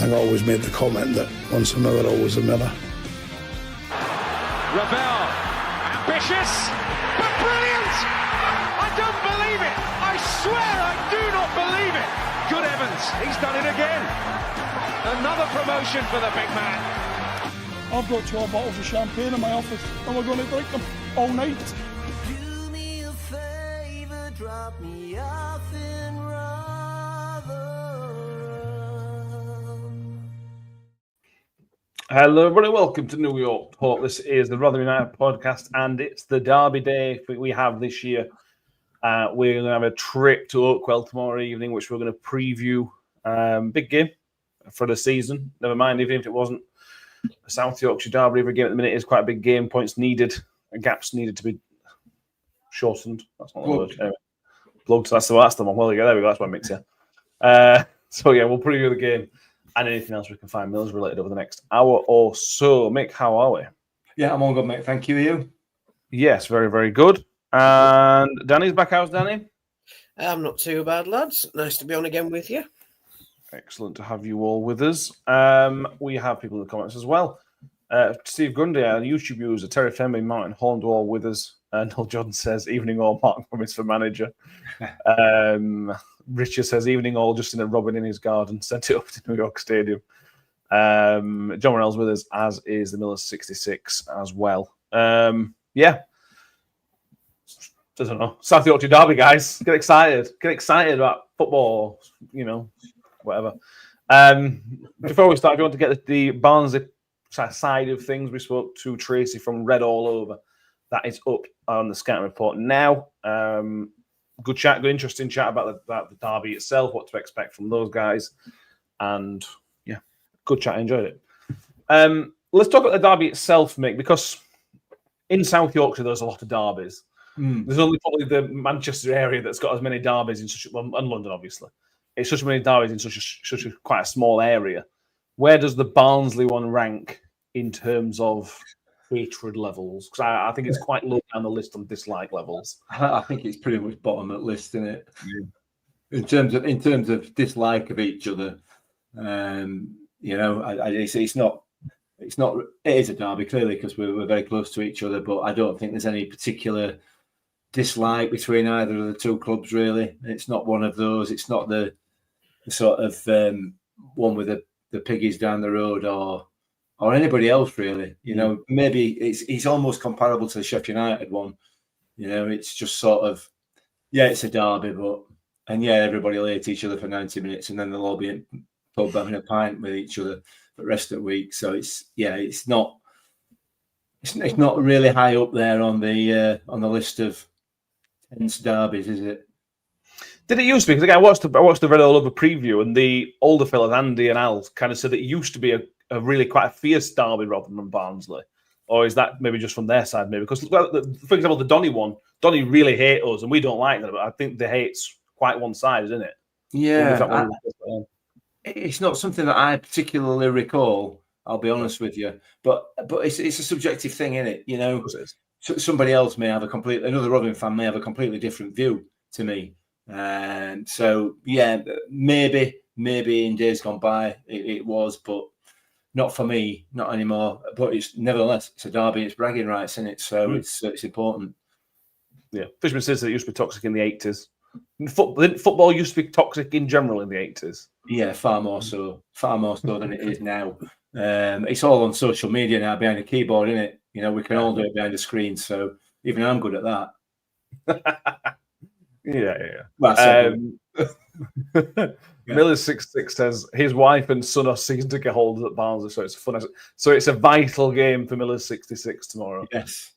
think I always made the comment that once a miller, always a miller. Ravel, ambitious, but brilliant! I don't believe it! I swear I do not believe it! Good heavens, he's done it again! Another promotion for the big man. I've got 12 bottles of champagne in my office and we're going to drink them all night. Do me a favour, drop me off in Rotherham. Hello, everybody. Welcome to New York Talk. This is the Rotherham United podcast, and it's the Derby day we have this year. We're going to have a trip to Oakwell tomorrow evening, which we're going to preview. Big game for the season. Never mind, even if it wasn't a South Yorkshire Derby, every game at the minute is quite a big game. Points needed, gaps needed to be shortened. That's not the word. Anyway, plugged. That's the one. Well, there we go. That's what I mix here. So yeah, we'll preview the game and anything else we can find Mills related over the next hour or so. Mick, how are we? Yeah, I'm all good, mate. Thank you. You? Yes, very, very good. And Danny's back. How's Danny? I'm not too bad, lads. Nice to be on again with you. Excellent to have you all with us. We have people in the comments as well. Steve Grundy, our YouTube user, Terry Fenby, Martin Holland, all with us. Noel John says, evening all, Mark Promise for manager. Richard says, evening all, just in a robin in his garden. Sent it up to New York Stadium. John Morell's with us, as is the Millers 66 as well. Yeah. I don't know. South Yorkshire Derby, guys. Get excited. Get excited about football, whatever. Before we start, if you want to get the Barnsley side of things, we spoke to Tracy from Red All Over. That is up on the scouting report now. Good chat, good interesting chat about the derby itself, what to expect from those guys. And yeah, good chat. I enjoyed it. Let's talk about the derby itself, Mick, because in South Yorkshire, there's a lot of derbies. There's only probably the Manchester area that's got as many derbies and London, obviously. It's such many derbies in such a quite a small area. Where does the Barnsley one rank in terms of hatred levels? Because I think it's quite low down the list on dislike levels. I think it's pretty much bottom of the list, isn't it? In terms of dislike of each other, it's not. It is a derby clearly because we're very close to each other, but I don't think there's any particular dislike between either of the two clubs. Really, it's not one of those. It's not the sort of one with the piggies down the road or anybody else really. Maybe it's almost comparable to the Sheffield United one. It's just sort of it's a derby, but everybody will hate each other for 90 minutes and then they'll all be in pub having a pint with each other for the rest of the week. So it's not really high up there on the list of tense derbies, is it? Did it used to be? Because I watched the Red All Over preview, and the older fellas, Andy and Al, kind of said that it used to be a really quite a fierce derby rather than Barnsley. Or is that maybe just from their side? Maybe because, for example, the Donny one, Donny really hate us, and we don't like them. But I think the hate's quite one-sided, isn't it? Yeah, it's not something that I particularly recall. I'll be honest with you, but it's a subjective thing, isn't it? Somebody else may have another Rotherham fan may have a completely different view to me. So maybe in days gone by it was, but not for me, not anymore. But it's nevertheless it's a derby, it's bragging rights, isn't it? So it's important. Yeah, Fishman says that it used to be toxic in the 80s. Football used to be toxic in general in the 80s. Yeah, far more so than it is now. It's all on social media now, behind a keyboard, isn't it? We can all do it behind a screen. So even I'm good at that. Yeah. Miller's 66 says his wife and son are season ticket holders at Barnsley, so it's fun. So it's a vital game for Miller's 66 tomorrow. Yes.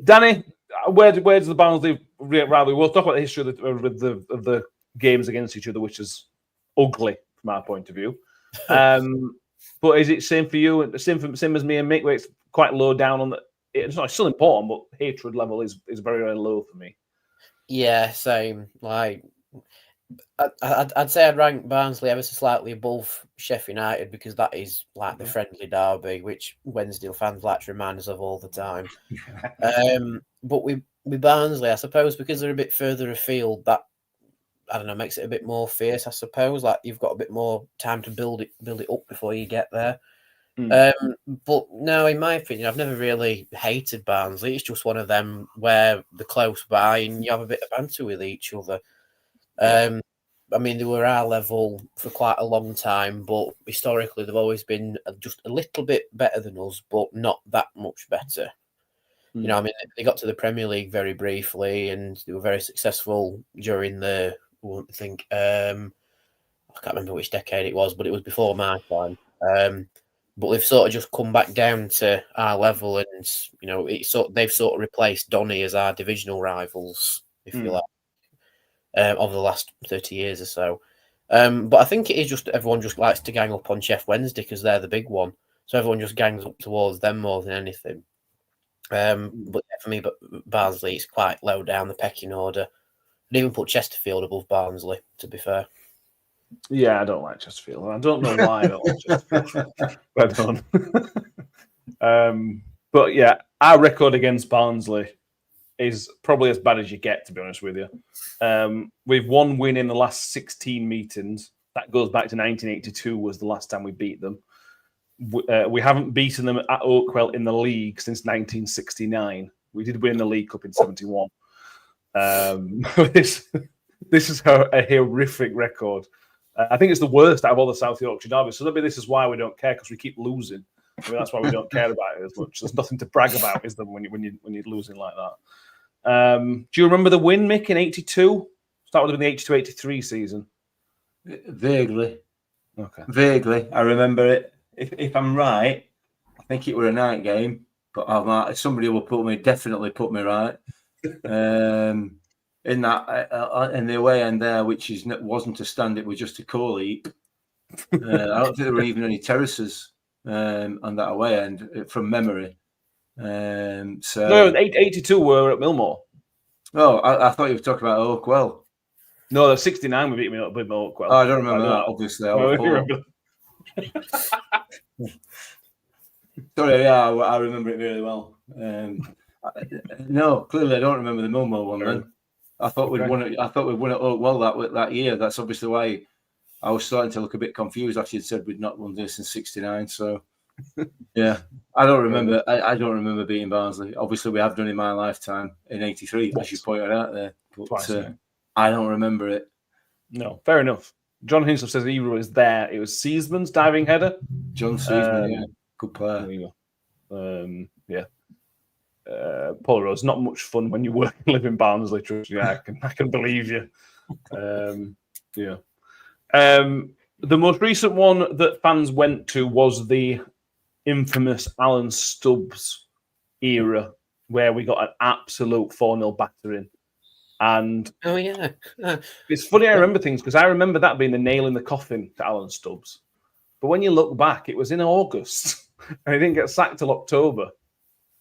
Danny, where does the Barnsley rivalry? We'll talk about the history of the games against each other, which is ugly from our point of view. But is it same for you? Same as me and Mick, where it's quite low down on the. It's still important, but hatred level is very, very low for me. Yeah, same. Like, I'd say I'd rank Barnsley ever so slightly above Sheffield United because that is like the friendly derby, which Wednesday fans like to remind us of all the time. But with Barnsley, I suppose because they're a bit further afield, that I don't know, makes it a bit more fierce, I suppose. Like you've got a bit more time to build it up before you get there. But no, in my opinion, I've never really hated Barnsley. It's just one of them where they're close by and you have a bit of banter with each other. I mean, they were our level for quite a long time, but historically they've always been just a little bit better than us, but not that much better. You know, I mean, they got to the Premier League very briefly, and they were very successful during I can't remember which decade it was, but it was before my time. But they've sort of just come back down to our level, and you know, they've sort of replaced Donny as our divisional rivals, if you like, over the last 30 years or so. But I think it is just everyone just likes to gang up on Sheff Wednesday because they're the big one, so everyone just gangs up towards them more than anything. But for me, Barnsley is quite low down the pecking order. I'd even put Chesterfield above Barnsley, to be fair. Yeah, I don't like Chesterfield. I don't know why I don't like Chesterfield. But I don't. But yeah, our record against Barnsley is probably as bad as you get, to be honest with you. We've one win in the last 16 meetings. That goes back to 1982 was the last time we beat them. We haven't beaten them at Oakwell in the league since 1969. We did win the League Cup in 71. This is a horrific record. I think it's the worst out of all the South Yorkshire Derby. So maybe this is why we don't care, because we keep losing. I mean, that's why we don't care about it as much. There's nothing to brag about, is there, when you're losing like that? Do you remember the win, Mick, in 82? That would have been the 82-83 season. Vaguely. Okay. Vaguely. I remember it. If I'm right, I think it was a night game, but somebody will definitely put me right. In that, in the away end there, which wasn't a stand, it was just a coal heap. I don't think there were even any terraces on that away end from memory. No, 82 were at Millmore. Oh, I thought you were talking about Oakwell. No, the 69 we beat me up with Oakwell. Oh, I don't remember that, obviously. Sorry, yeah, I remember it really well. No, clearly I don't remember the Millmore one. Then I thought we'd won it. I thought we'd won it well that year. That's obviously why I was starting to look a bit confused after you'd said we'd not won this in '69. So yeah, I don't remember. I don't remember beating Barnsley. Obviously, we have done in my lifetime in '83, as you pointed out there. But Twice, I don't remember it. No, fair enough. John Hinsel says the Euro is there. It was Seasman's diving header. John Seasman, yeah, good player. Yeah. Paul Rose, not much fun when you work and live in Barnsley. Trust me, I can believe you. Yeah. The most recent one that fans went to was the infamous Alan Stubbs era, where we got an absolute 4-0 battering. And oh yeah, it's funny I remember things, because I remember that being the nail in the coffin to Alan Stubbs. But when you look back, it was in August, and he didn't get sacked till October.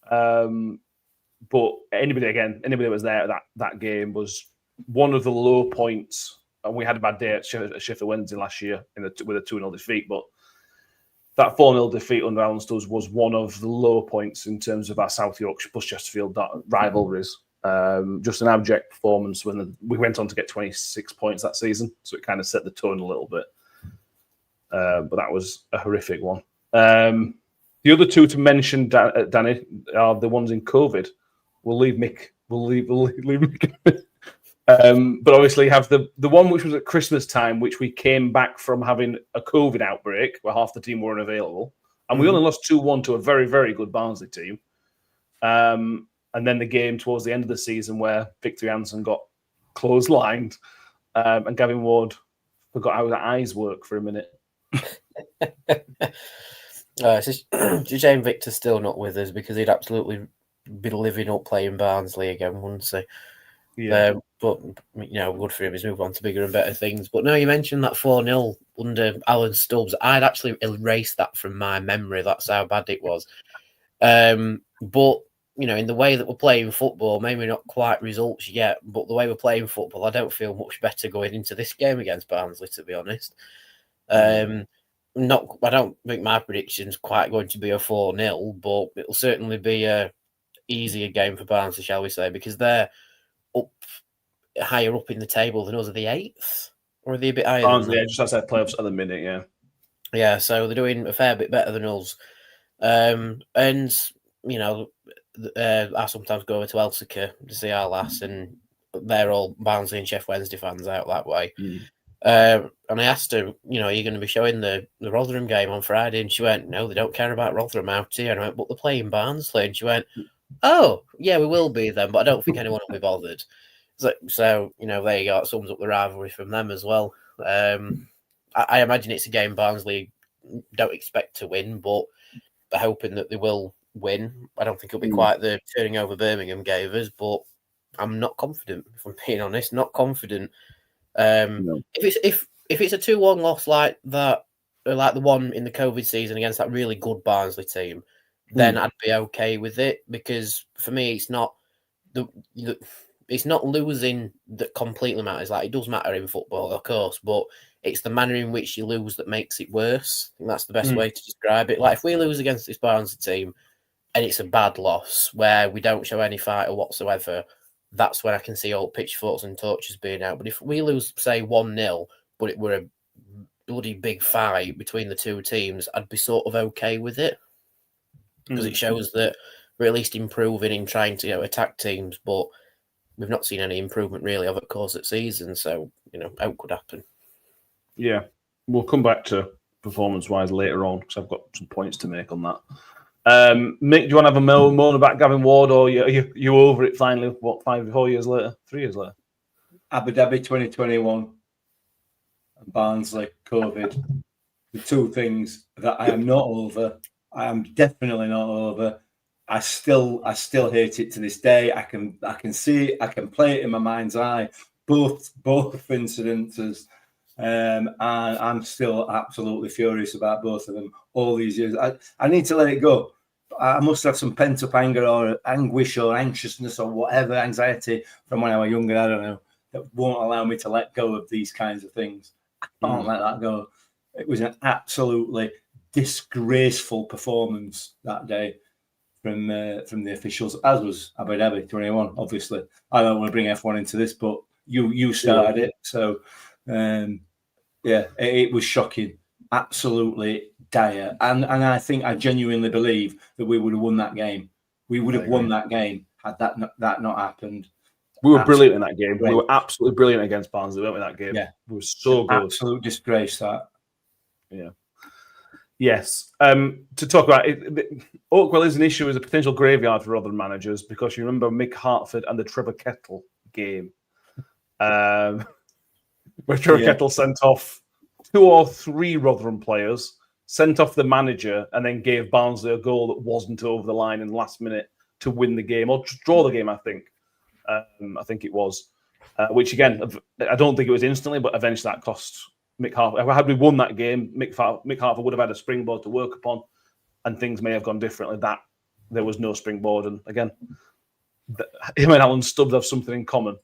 But anybody that was there at that game was one of the low points. And we had a bad day at Sheffield Wednesday last year with a 2-0 defeat. But that 4-0 defeat under Alan Stubbs was one of the low points in terms of our South Yorkshire plus Chesterfield rivalries. Just an abject performance when we went on to get 26 points that season. So it kind of set the tone a little bit. But that was a horrific one. The other two to mention, Danny, are the ones in COVID. We'll leave Mick. We'll leave Mick. But obviously have the one which was at Christmas time, which we came back from having a COVID outbreak where half the team were unavailable. And we only lost 2-1 to a very, very good Barnsley team. And then the game towards the end of the season where Victor Johansson got clotheslined and Gavin Ward forgot how his eyes work for a minute. It's a shame Victor's still not with us, because he'd absolutely be living up playing Barnsley again, wouldn't he? Yeah. But, you know, good for him. He's moved on to bigger and better things. But no, you mentioned that 4-0 under Alan Stubbs. I'd actually erased that from my memory. That's how bad it was. But, you know, in the way that we're playing football, maybe not quite results yet, but the way we're playing football, I don't feel much better going into this game against Barnsley, to be honest. I don't think my prediction's quite going to be a 4-0, but it'll certainly be a easier game for Barnsley, shall we say, because they're up higher up in the table than us. Are they 8th? Or are they a bit higher Barnsley, than yeah, just outside playoffs at the minute, yeah. Yeah, so they're doing a fair bit better than us. And, I sometimes go over to Elsica to see our lass, and they're all Barnsley and Sheff Wednesday fans out that way. And I asked her, are you going to be showing the Rotherham game on Friday? And she went, no, they don't care about Rotherham out here. And I went, but they're playing Barnsley. And she went, oh, yeah, we will be then, but I don't think anyone will be bothered. So there you go. It sums up the rivalry from them as well. I imagine it's a game Barnsley don't expect to win, but they're hoping that they will win. I don't think it'll be quite the turning over Birmingham gave us, but I'm not confident, if I'm being honest. Not confident. No. If it's a 2-1 loss like that, like the one in the COVID season against that really good Barnsley team, then I'd be okay with it, because for me it's not it's not losing that completely matters. Like, it does matter in football, of course, but it's the manner in which you lose that makes it worse. I think that's the best way to describe it. Like, if we lose against this Barnsley team and it's a bad loss where we don't show any fight or whatsoever, that's when I can see all pitchforks and torches being out. But if we lose, say, 1-0, but it were a bloody big fight between the two teams, I'd be sort of okay with it, because it shows that we're at least improving in trying to attack teams, but we've not seen any improvement really over the course of the season, so out could happen. Yeah, we'll come back to performance-wise later on, because I've got some points to make on that. Mick, do you want to have a moan about Gavin Ward, or are you over it finally? What, 4 years later? 3 years later? Abu Dhabi 2021 and Barnsley, COVID. The two things that I am not over. I am definitely not over. I still hate it to this day. I can see it. I can play it in my mind's eye. Both incidences. And I'm still absolutely furious about both of them all these years. I need to let it go. I must have some pent-up anger or anguish or anxiousness or whatever, anxiety from when I was younger, I don't know, that won't allow me to let go of these kinds of things. I can't let that go. It was an absolutely disgraceful performance that day from the officials, as was Abu Dhabi 21, obviously. I don't want to bring F1 into this, but you started it, so... it was shocking, absolutely dire, and I think I genuinely believe that we would have won that game. We would have won that game had that not happened. We were brilliant in that game. Great. We were absolutely brilliant against Barnsley, weren't we? That game, we were so good. Absolute disgrace that. Yeah. Yes. To talk about it, Oakwell is an issue as a potential graveyard for other managers, because you remember Mick Hartford and the Trevor Kettle game. Where Trevor Kettle sent off 2 or 3 Rotherham players, sent off the manager, and then gave Barnsley a goal that wasn't over the line in the last minute to win the game, or to draw the game, I think. I think it was. Which, again, I don't think it was instantly, but eventually that cost Mick Hartford. Had we won that game, Mick Hartford would have had a springboard to work upon, and things may have gone differently. There was no springboard. And, again, him and Alan Stubbs have something in common.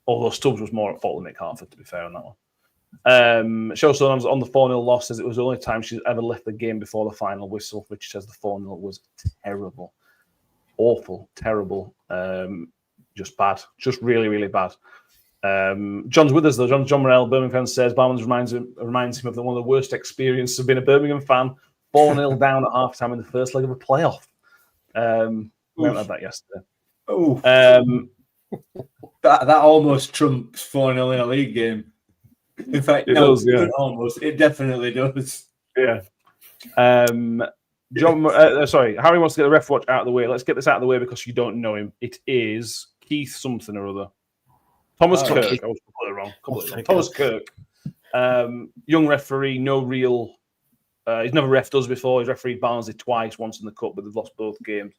Although Stubbs was more at fault than Mick Hartford, to be fair on that one. Showstone on the 4-0 loss says it was the only time she's ever left the game before the final whistle, which says the 4-0 was terrible. Awful, terrible. Just bad. Just really, really bad. John's with us, though. John Morell, Birmingham fan, says Barman's reminds him of one of the worst experiences of being a Birmingham fan. 4-0 down at half-time in the first leg of a playoff. We haven't had that yesterday. That almost trumps 4-0 in a league game. In fact, it definitely does. Yeah. Harry wants to get the ref watch out of the way. Let's get this out of the way because you don't know him. It is Keith something or other. Thomas Kirk. I was completely wrong. Thomas Kirk. Young referee, no real... he's never reffed us before. He's refereed Barnsley twice, once in the cup, but they've lost both games.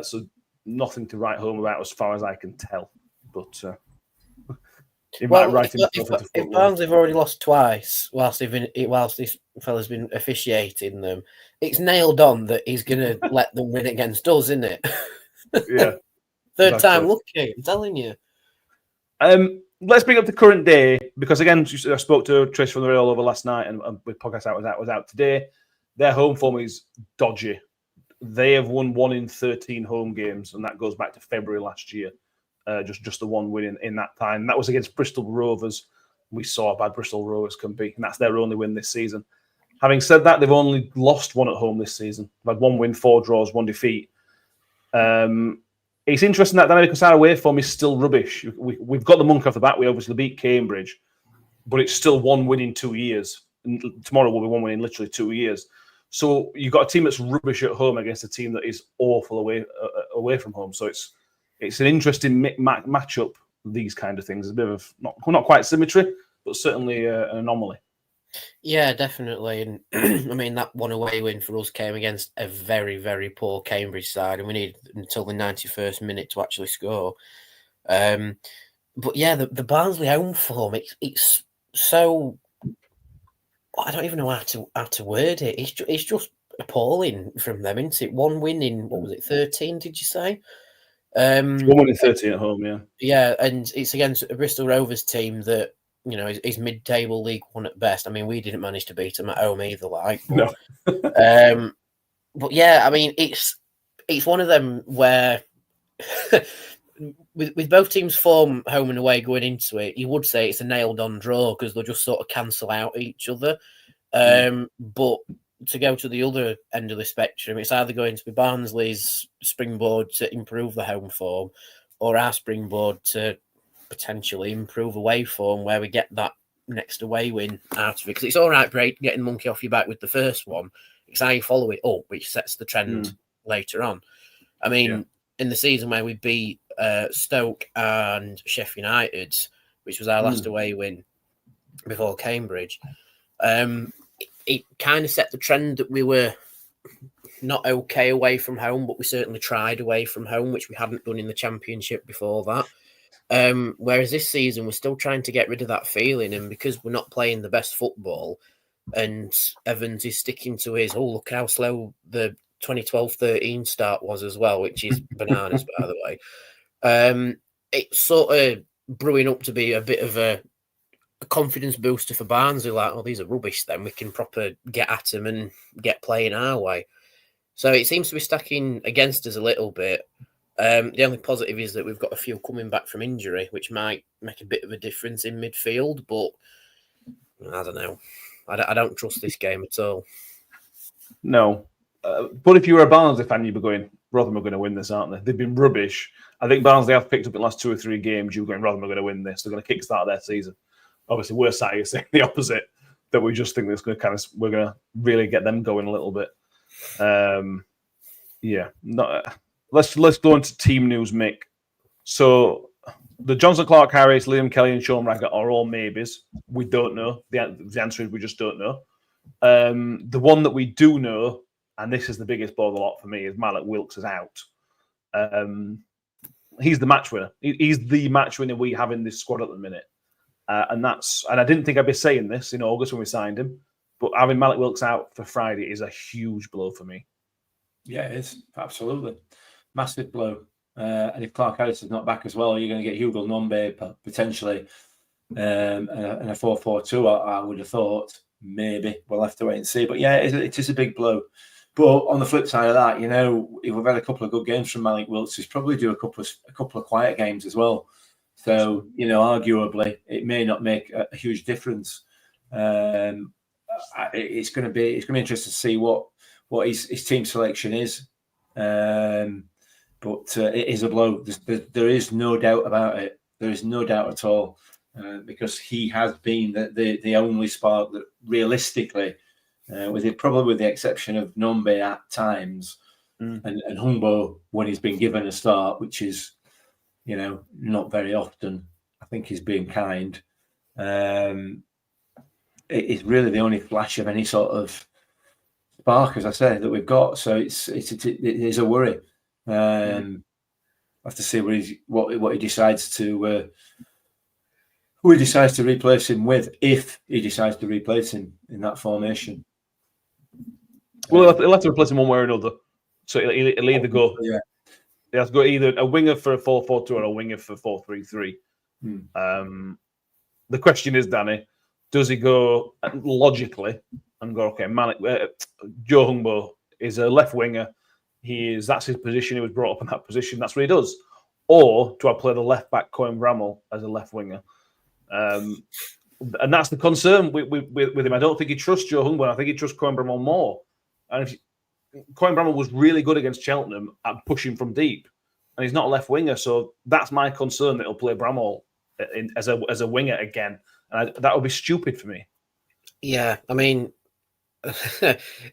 So nothing to write home about as far as I can tell. But he might write himself into football. If Barnsley have already lost twice whilst this fella's been officiating them, it's nailed on that he's going to let them win against us, isn't it? Yeah. Third time lucky, I'm telling you. Let's bring up the current day, because again, I spoke to Trish from the Real over last night, and with podcast was out today. Their home form is dodgy. They have won 1 in 13 home games, and that goes back to February last year. just the one win in that time. That was against Bristol Rovers. We saw how bad Bristol Rovers can be, and that's their only win this season. Having said that, they've only lost one at home this season. They've had 1 win, 4 draws, 1 defeat. It's interesting that because our away form is still rubbish. We've got the monkey off the bat. We obviously beat Cambridge, but it's still 1 win in 2 years. And tomorrow will be 1 win in literally 2 years. So you've got a team that's rubbish at home against a team that is awful away from home. So it's an interesting matchup. These kind of things, a bit of not quite symmetry, but certainly an anomaly. Yeah, definitely. And I mean, that one away win for us came against a very, very poor Cambridge side, and we needed until the 91st minute to actually score. But yeah, the Barnsley home form, it's so, I don't even know how to word it. It's just appalling from them, isn't it? 1 win in, what was it, 13, did you say? 1 win in 13 at home, yeah. Yeah, and it's against a Bristol Rovers team that, you know, is mid-table League One at best. I mean, we didn't manage to beat them at home either, but, no. But yeah, I mean, it's one of them where with both teams' form home and away going into it, you would say it's a nailed-on draw because they'll just sort of cancel out each other. But to go to the other end of the spectrum, it's either going to be Barnsley's springboard to improve the home form or our springboard to potentially improve away form where we get that next away win out of it. Because it's all right, Brady, getting the monkey off your back with the first one. It's how you follow it up, which sets the trend later on. I mean, in the season where we beat Stoke and Sheffield United, which was our last away win before Cambridge, it kind of set the trend that we were not okay away from home, but we certainly tried away from home, which we hadn't done in the Championship before that. Whereas this season, we're still trying to get rid of that feeling. And because we're not playing the best football and Evans is sticking to his, look how slow the 2012-13 start was as well, which is bananas, by the way. It's sort of brewing up to be a bit of a confidence booster for Barnsley, like, these are rubbish, then we can proper get at them and get playing our way. So it seems to be stacking against us a little bit. The only positive is that we've got a few coming back from injury, which might make a bit of a difference in midfield, but I don't know. I don't trust this game at all. No. But if you were a Barnsley fan, you'd be going, Rotherham are going to win this, aren't they? They've been rubbish. I think Barnsley have picked up in the last 2 or 3 games. You're going, Rotherham are going to win this. They're going to kickstart their season. Obviously, we're sat here saying the opposite, that we just think that's going to we're going to really get them going a little bit. Let's go into team news, Mick. So the Johnson, Clark, Harris, Liam Kelly, and Sean Raggett are all maybes. We don't know. The answer is we just don't know. The one that we do know, and this is the biggest ball of the lot for me, is Malek Wilks is out. He's the match winner. He's the match winner we have in this squad at the minute. And I didn't think I'd be saying this in August when we signed him, but having Malek Wilks out for Friday is a huge blow for me. Yeah, it is. Absolutely. Massive blow. And if Clark Harris is not back as well, you're going to get Hugo Nombe potentially and a 4-4-2, I would have thought. Maybe. We'll have to wait and see. But yeah, it is a big blow. But on the flip side of that, you know, if we've had a couple of good games from Malek Wilks, he's probably due a couple of quiet games as well. So, you know, arguably, it may not make a huge difference. It's going to be interesting to see what his team selection is. But it is a blow. There is no doubt about it. There is no doubt at all, because he has been the only spark that realistically, with the exception of Nombe at times, and Humbo when he's been given a start, which is, you know, not very often. I think he's being kind. It is really the only flash of any sort of spark, as I say, that we've got. So it is a worry. I'll have to see what he decides to who he decides to replace him with, if he decides to replace him in that formation. Well, he'll have to replace him one way or another. So he'll either go. Yeah. He has to go either a winger for a 4-4-2 or a winger for 4-3-3. The question is, Danny, does he go logically and go, okay, Joe Humbo is a left winger. That's his position. He was brought up in that position. That's what he does. or do I play the left back Cohen Bramall as a left winger? And that's the concern with him. I don't think he trusts Joe Hungbo. I think he trusts Cohen Bramall more. And if Cohen Bramall was really good against Cheltenham at pushing from deep, and he's not a left winger, so that's my concern that he'll play Bramall as a winger again, and that would be stupid for me. Yeah, I mean,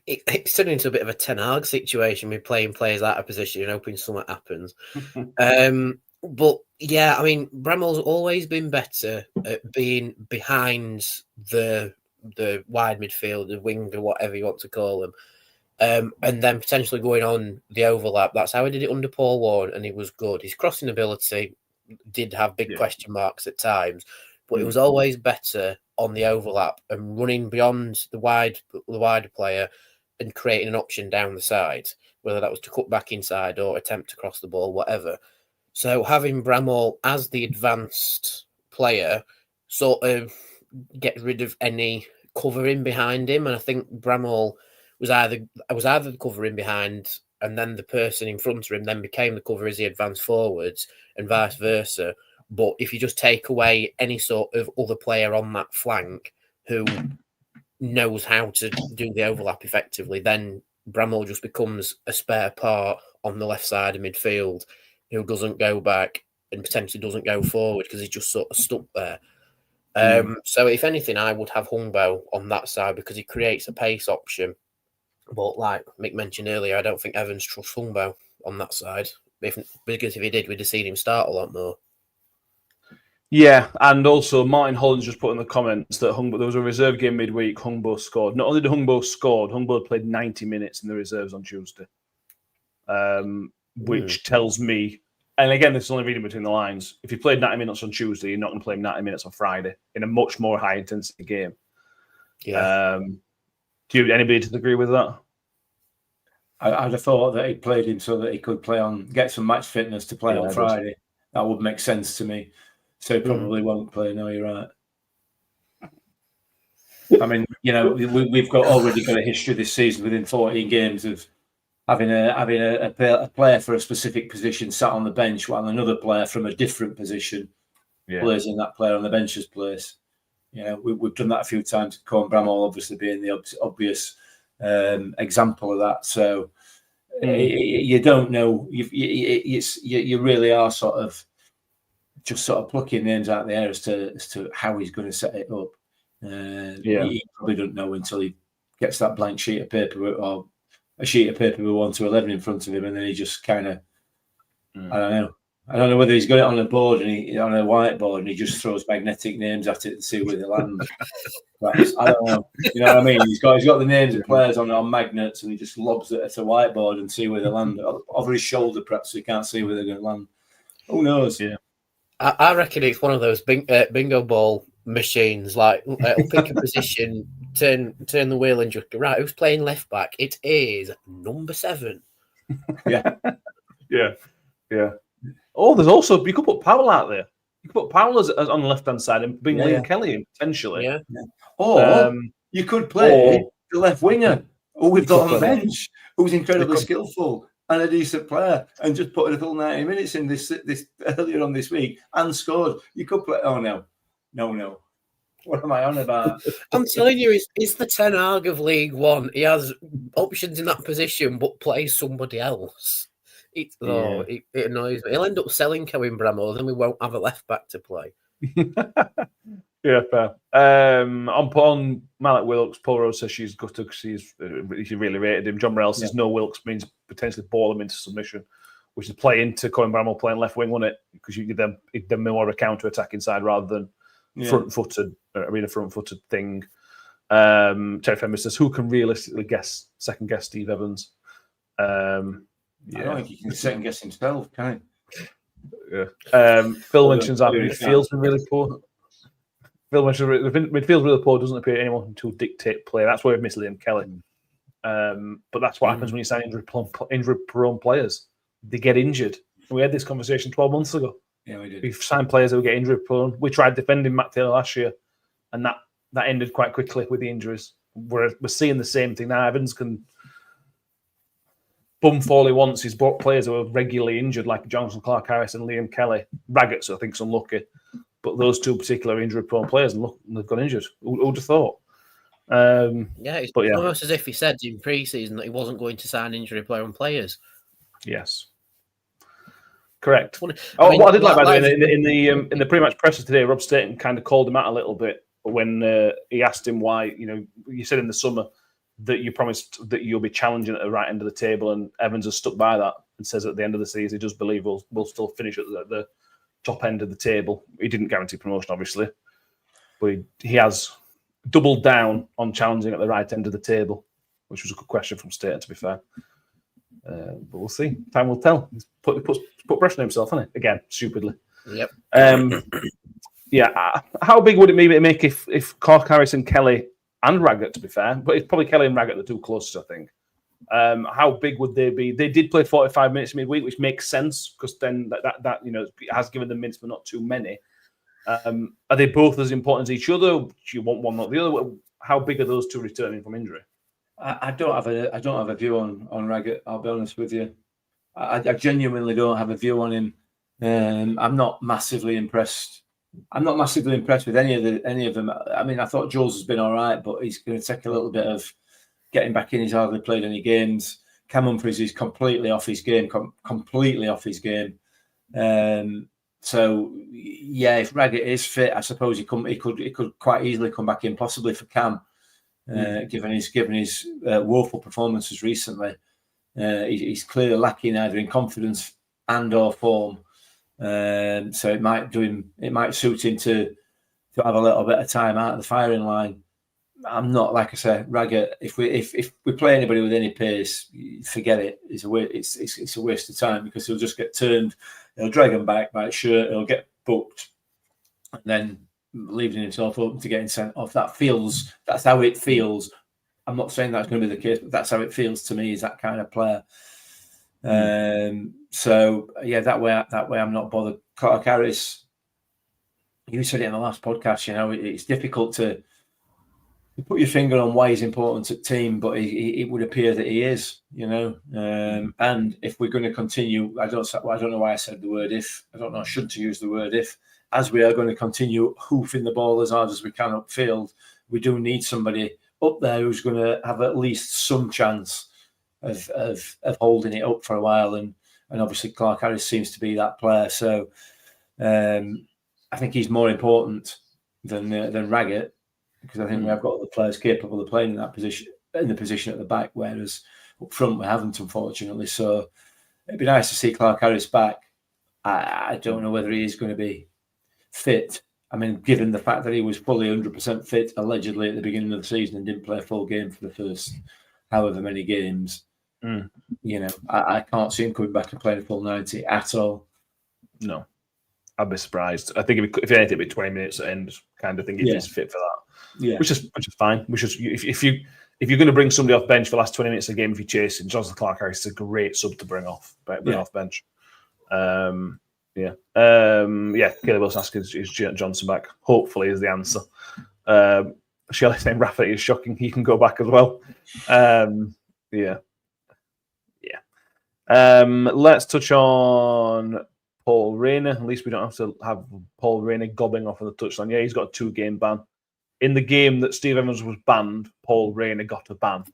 it's turning into a bit of a Ten Hag situation with playing players out of position and hoping something happens. But yeah, I mean, Bramall's always been better at being behind the wide midfield, the wing, or whatever you want to call them. And then potentially going on the overlap. That's how he did it under Paul Warne, and he was good. His crossing ability did have big question marks at times, but it was always better on the overlap and running beyond the wider player and creating an option down the side, whether that was to cut back inside or attempt to cross the ball, whatever. So having Bramall as the advanced player sort of gets rid of any covering behind him, and I think Bramall was either the cover in behind, and then the person in front of him then became the cover as he advanced forwards, and vice versa. But if you just take away any sort of other player on that flank who knows how to do the overlap effectively, then Bramall just becomes a spare part on the left side of midfield who doesn't go back and potentially doesn't go forward because he's just sort of stuck there. So if anything, I would have Hungbo on that side because he creates a pace option. But like Mick mentioned earlier, I don't think Evans trusts Hungbo on that side. Because if he did, we'd have seen him start a lot more. Yeah, and also Martin Holland's just put in the comments that there was a reserve game midweek, Hungbo scored. Not only did Hungbo scored, Hungbo played 90 minutes in the reserves on Tuesday. Which tells me, and again, this is only reading between the lines, if you played 90 minutes on Tuesday, you're not going to play 90 minutes on Friday in a much more high-intensity game. Yeah. Do anybody disagree with that? I'd have thought that he played him so that he could get some match fitness to play on Friday. That would make sense to me. So he probably won't play. No, you're right. I mean, we've already got a history this season within 14 games of having a player for a specific position sat on the bench while another player from a different position plays in that player on the bench's place. We've done that a few times. Cohen Bramall obviously being the obvious example of that. So you don't know. You really are sort of plucking names out of the air as to how he's going to set it up. He probably don't know until he gets that blank sheet of paper or a sheet of paper with 1 to 11 in front of him, and then he just kind of I don't know whether he's got it on a board on a whiteboard and he just throws magnetic names at it and see where they land. I don't know. You know what I mean? He's got the names of players on magnets and he just lobs it at a whiteboard and see where they land over his shoulder, perhaps, so you can't see where they're going to land. Who knows? Yeah, I reckon it's one of those bingo ball machines. Like, pick a position, turn the wheel, and just go, right, who's playing left back? It is number 7. Yeah. Oh, there's also, you could put Powell out there. You could put Powell as on the left-hand side and bring Liam Kelly in, potentially. Yeah. Or you could play the left winger, who we've got on the bench, who's incredibly skillful and a decent player, and just put a little 90 minutes in this earlier on this week and scored. You could play. Oh, no. What am I on about? I'm telling you, it's the Ten Hag of League One. He has options in that position, but plays somebody else. It annoys me. He'll end up selling Cohen Bramall, then we won't have a left back to play. Yeah, fair. On Malik Wilkes, Paul Rose says she's gutted because she really rated him. John Morrell says no Wilkes means potentially ball him into submission, which is play into Cohen Bramall playing left wing, wouldn't it? Because you give them more of a counter attacking side rather than front-footed thing. Terry Fenby says, who can realistically second guess Steve Evans? I don't think he can second guess himself, can he? Yeah. Phil mentions that midfield's been really poor. Phil mentions the midfield's really poor. Doesn't appear anyone to dictate play. That's why we've missed Liam Kelly. But that's what happens when you sign injury-prone players. They get injured. We had this conversation 12 months ago. Yeah, we did. We've signed players who get injury-prone. We tried defending Matt Taylor last year, and that ended quite quickly with the injuries. We're seeing the same thing now. Evans can. bump all he wants. He's brought players who are regularly injured, like Johansson, Clark Harris, and Liam Kelly. Raggett's, I think, is unlucky. But those two particular injury-prone players, and look, they've got injured. Who'd have thought? It's but almost as if he said in pre-season that he wasn't going to sign injury-prone players. Yes. Correct. What I did like, by the way, in the pre-match presser today, Rob Staten kind of called him out a little bit when he asked him why, you said in the summer that you promised that you'll be challenging at the right end of the table, and Evans has stuck by that and says at the end of the season he does believe we'll still finish at the top end of the table. He didn't guarantee promotion, obviously, but he has doubled down on challenging at the right end of the table, which was a good question from Staten, to be fair. But we'll see. Time will tell. He's put pressure on himself, hasn't he? Again, stupidly. Yep. How big would it be to make if Clark Harris and Kelly and Raggett, to be fair, but it's probably Kelly and Raggett the two closest, I think. How big would they be? They did play 45 minutes midweek, which makes sense because then that it has given them minutes, but not too many. Are they both as important as each other? Do you want one, not the other? How big are those two returning from injury? I don't have a view on Raggett. I'll be honest with you. I genuinely don't have a view on him. I'm not massively impressed. I'm not massively impressed with any of them. I mean, I thought Jules has been all right, but he's going to take a little bit of getting back in. He's hardly played any games. Cam Humphries is completely off his game. So yeah, if Raggett is fit, I suppose he could quite easily come back in, possibly for Cam, given his woeful performances recently. He's clearly lacking either in confidence and or form. So it might suit him to have a little bit of time out of the firing line. I'm not, like I said, Raggett. If we play anybody with any pace, forget it. It's a waste of time because he'll just get turned. He'll drag him back by his shirt. He'll get booked, and then leaving himself open to getting sent off. That's how it feels. I'm not saying that's going to be the case, but that's how it feels to me. Is that kind of player. So yeah, that way I'm not bothered. Clark Harris, you said it in the last podcast. It's difficult to put your finger on why he's important to the team, but it would appear that he is. And if we're going to continue, I don't know why I said the word if. I don't know. I shouldn't use the word if. As we are going to continue hoofing the ball as hard as we can upfield, we do need somebody up there who's going to have at least some chance of holding it up for a while, and obviously Clark Harris seems to be that player. So I think he's more important than Raggett, because I think we have got other players capable of playing in that position, in the position at the back, whereas up front we haven't, unfortunately. So it'd be nice to see Clark Harris back. I don't know whether he is going to be fit. I mean, given the fact that he was fully 100% fit allegedly at the beginning of the season and didn't play a full game for the first however many games. I can't see him coming back and playing a full 90 at all. No, I'd be surprised. I think if anything, it'd be 20 minutes at end kind of thing if he's fit for that. Yeah, which is fine. If you're going to bring somebody off bench for the last 20 minutes of the game, if you're chasing, Johnson Clark Harris is a great sub to bring off bench. Caleb Wilson asking, is Johnson back? Hopefully is the answer. Shelley saying Rafa is shocking. He can go back as well. Let's touch on Paul Rayner. At least we don't have to have Paul Rayner gobbing off on the touchline. Yeah, he's got a 2-game ban. In the game that Steve Evans was banned, Paul Rayner got a ban.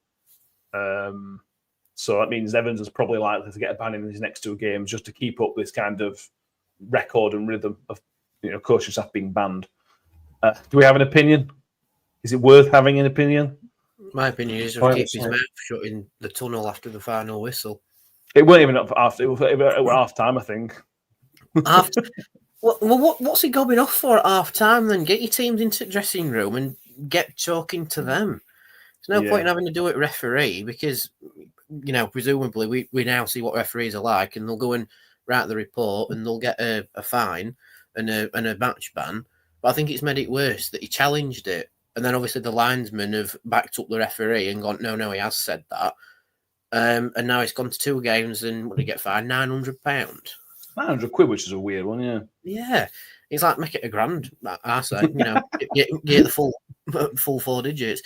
So that means Evans is probably likely to get a ban in his next 2 games just to keep up this kind of record and rhythm of coaching staff being banned. Do we have an opinion? Is it worth having an opinion? My opinion is to keep his mouth shut in the tunnel after the final whistle. It weren't even up after. It was half time, I think. What's he gobbing off for at half time? Then get your teams into the dressing room and get talking to them. There's no point in having to do it referee, because presumably we now see what referees are like, and they'll go and write the report and they'll get a fine and a match ban. But I think it's made it worse that he challenged it, and then obviously the linesmen have backed up the referee and gone, no, he has said that. And now he's gone to 2 games and what did he get fined? £900. £900, which is a weird one, yeah. Yeah. It's like, make it $1,000, I say. Get the full 4 digits.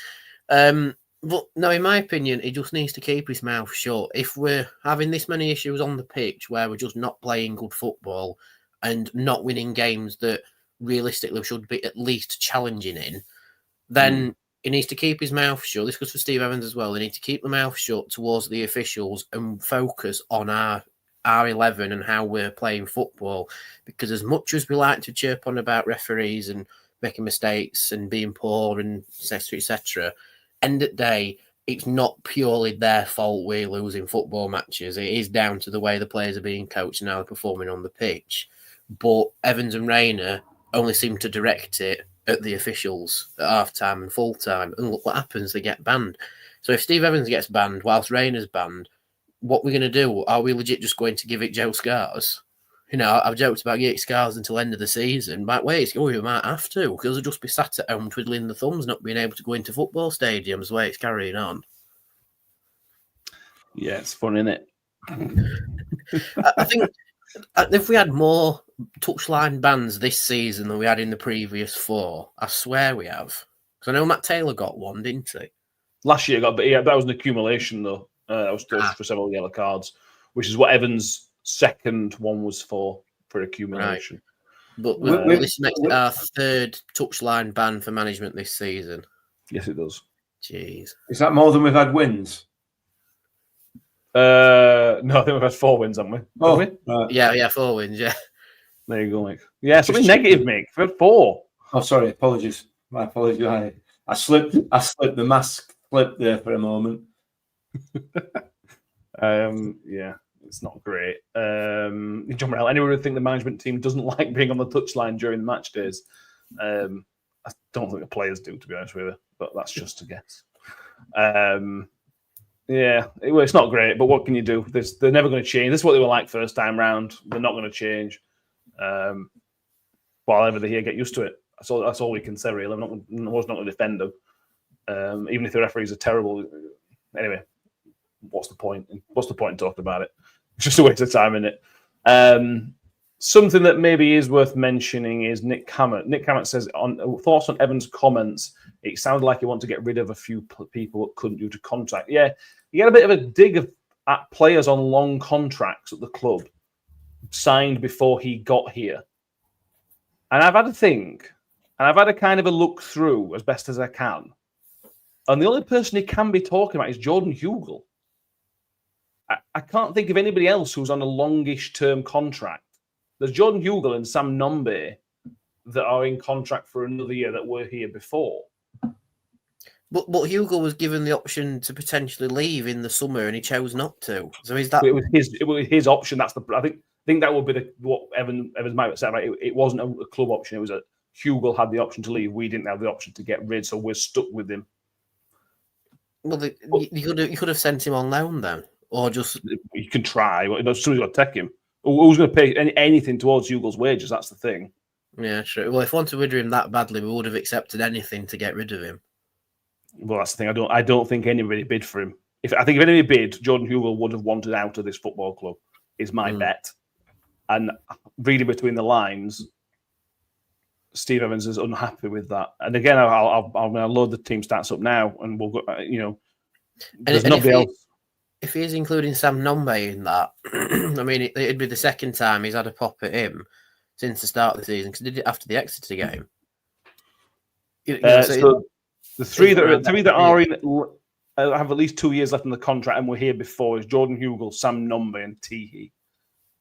But no, in my opinion, he just needs to keep his mouth shut. If we're having this many issues on the pitch where we're just not playing good football and not winning games that realistically should be at least challenging in, then he needs to keep his mouth shut. This goes for Steve Evans as well. They need to keep the mouth shut towards the officials and focus on our 11 and how we're playing football. Because as much as we like to chirp on about referees and making mistakes and being poor and etc., end of the day, it's not purely their fault we're losing football matches. It is down to the way the players are being coached and how they're performing on the pitch. But Evans and Rayner only seem to direct it at the officials at half-time and full-time. And look what happens, they get banned. So if Steve Evans gets banned whilst Rayner's banned, what we're going to do? Are we legit just going to give it Joe Scars? You know, I've joked about getting Scars until the end of the season. But wait, we might have to, because they'll just be sat at home twiddling the thumbs, not being able to go into football stadiums the way it's carrying on. Yeah, it's fun, isn't it? I think if we had more touchline bans this season than we had in the previous 4, I swear we have. Because I know Matt Taylor got one, didn't he? Last year, but yeah, that was an accumulation, though. That was for several yellow cards, which is what Evans' second one was for accumulation. Right. But this makes it our 3rd touchline ban for management this season. Yes, it does. Jeez. Is that more than we've had wins? No, I think we've had 4 wins, haven't we? Oh, haven't we? right. Yeah, 4 wins, yeah. There you go, Mick. Yeah, something negative, Mick. We've had 4. Oh, sorry. Apologies. My apologies. I slipped the mask flip there for a moment. Yeah, it's not great. John Morrell, anyone would think the management team doesn't like being on the touchline during the match days. I don't think the players do, to be honest with you, but that's just a guess. Yeah, it's not great, but what can you do? They're never going to change. This is what they were like first time round. They're not going to change. While ever they here, get used to it. That's all we can say, really. I was not going to defend them, even if the referees are terrible. Anyway, what's the point? What's the point in talking about it? It's just a waste of time, isn't it? Something that maybe is worth mentioning is Nick Hammett. Nick Hammett says, thoughts on Evans' comments, it sounded like he wanted to get rid of a few people that couldn't due to contract. Yeah, he had a bit of a dig at players on long contracts at the club, signed before he got here. And I've had a think, and I've had a kind of a look through as best as I can. And the only person he can be talking about is Jordan Hugill. I can't think of anybody else who's on a longish term contract. There's Jordan Hugill and Sam Nombe that are in contract for another year that were here before. But Hugill was given the option to potentially leave in the summer, and he chose not to. So is that? It was his option. That's I think that would be what Evans might have said. Right? It wasn't a club option. It was a Hugill had the option to leave. We didn't have the option to get rid, so we're stuck with him. Well, you could have sent him on loan then, or just you can try. Somebody's got to take him. Who's going to pay anything towards Hugill's wages? That's the thing. Yeah, true. Well, if we wanted to rid of him that badly, we would have accepted anything to get rid of him. Well, that's the thing. I don't think anybody bid for him. I think if anybody bid, Jordan Hugill would have wanted out of this football club. Is my bet. And reading between the lines, Steve Evans is unhappy with that. And again, I'll load the team stats up now, and we'll go. There's nobody else. If he is including Sam Nombe in that, I mean, it'd be the second time he's had a pop at him since the start of the season, because he did it after the Exeter game. So the three that are in have at least 2 years left in the contract and were here before is Jordan Hugill, Sam Nombe, and Teehee.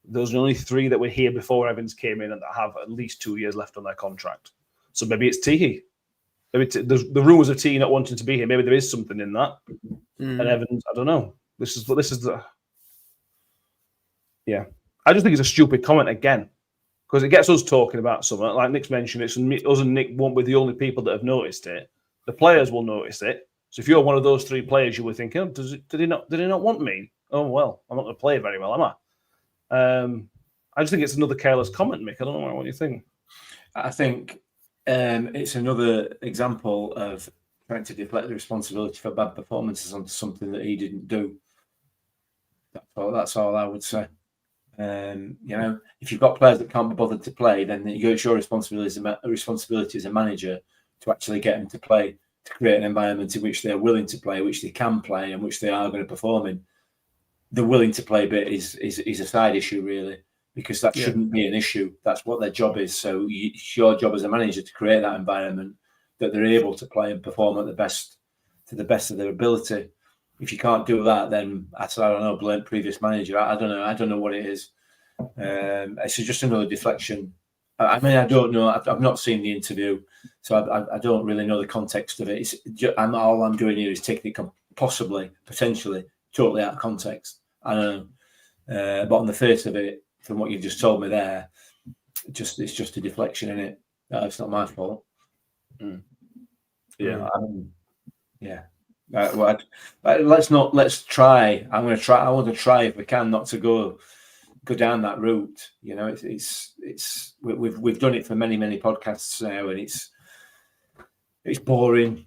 Those are only 3 that were here before Evans came in and that have at least 2 years left on their contract. So maybe it's Teehee. Maybe the rumours of Teehee not wanting to be here. Maybe there is something in that. And Evans, I don't know. This is the. Yeah, I just think it's a stupid comment again, because it gets us talking about something. Like Nick's mentioned, us and Nick won't be the only people that have noticed it. The players will notice it. So if you're one of those 3 players, you were thinking, oh, did he not want me? Oh well, I'm not going to play very well, am I? I just think it's another careless comment, Mick. I don't know what you think. I think it's another example of trying to deflect the responsibility for bad performances onto something that he didn't do. That's all I would say. If you've got players that can't be bothered to play, then it's your responsibility as a manager to actually get them to play. to create an environment in which they're willing to play, which they can play, and which they are going to perform in. The willing to play bit is a side issue, really, because that shouldn't be an issue. That's what their job is. So it's your job as a manager to create that environment that they're able to play and perform at the best of their ability. If you can't do that, then I don't know, blame previous manager. I don't know what it is. It's just another deflection. I mean, I don't know. I've not seen the interview, so I don't really know the context of it. All I'm doing here is taking it potentially, totally out of context. I don't know. But on the face of it, from what you've just told me there, it's just a deflection, isn't it? It's not my fault. Yeah. Yeah. Let's try. I want to try if we can not to go down that route. You know, we've done it for many podcasts now, and it's boring.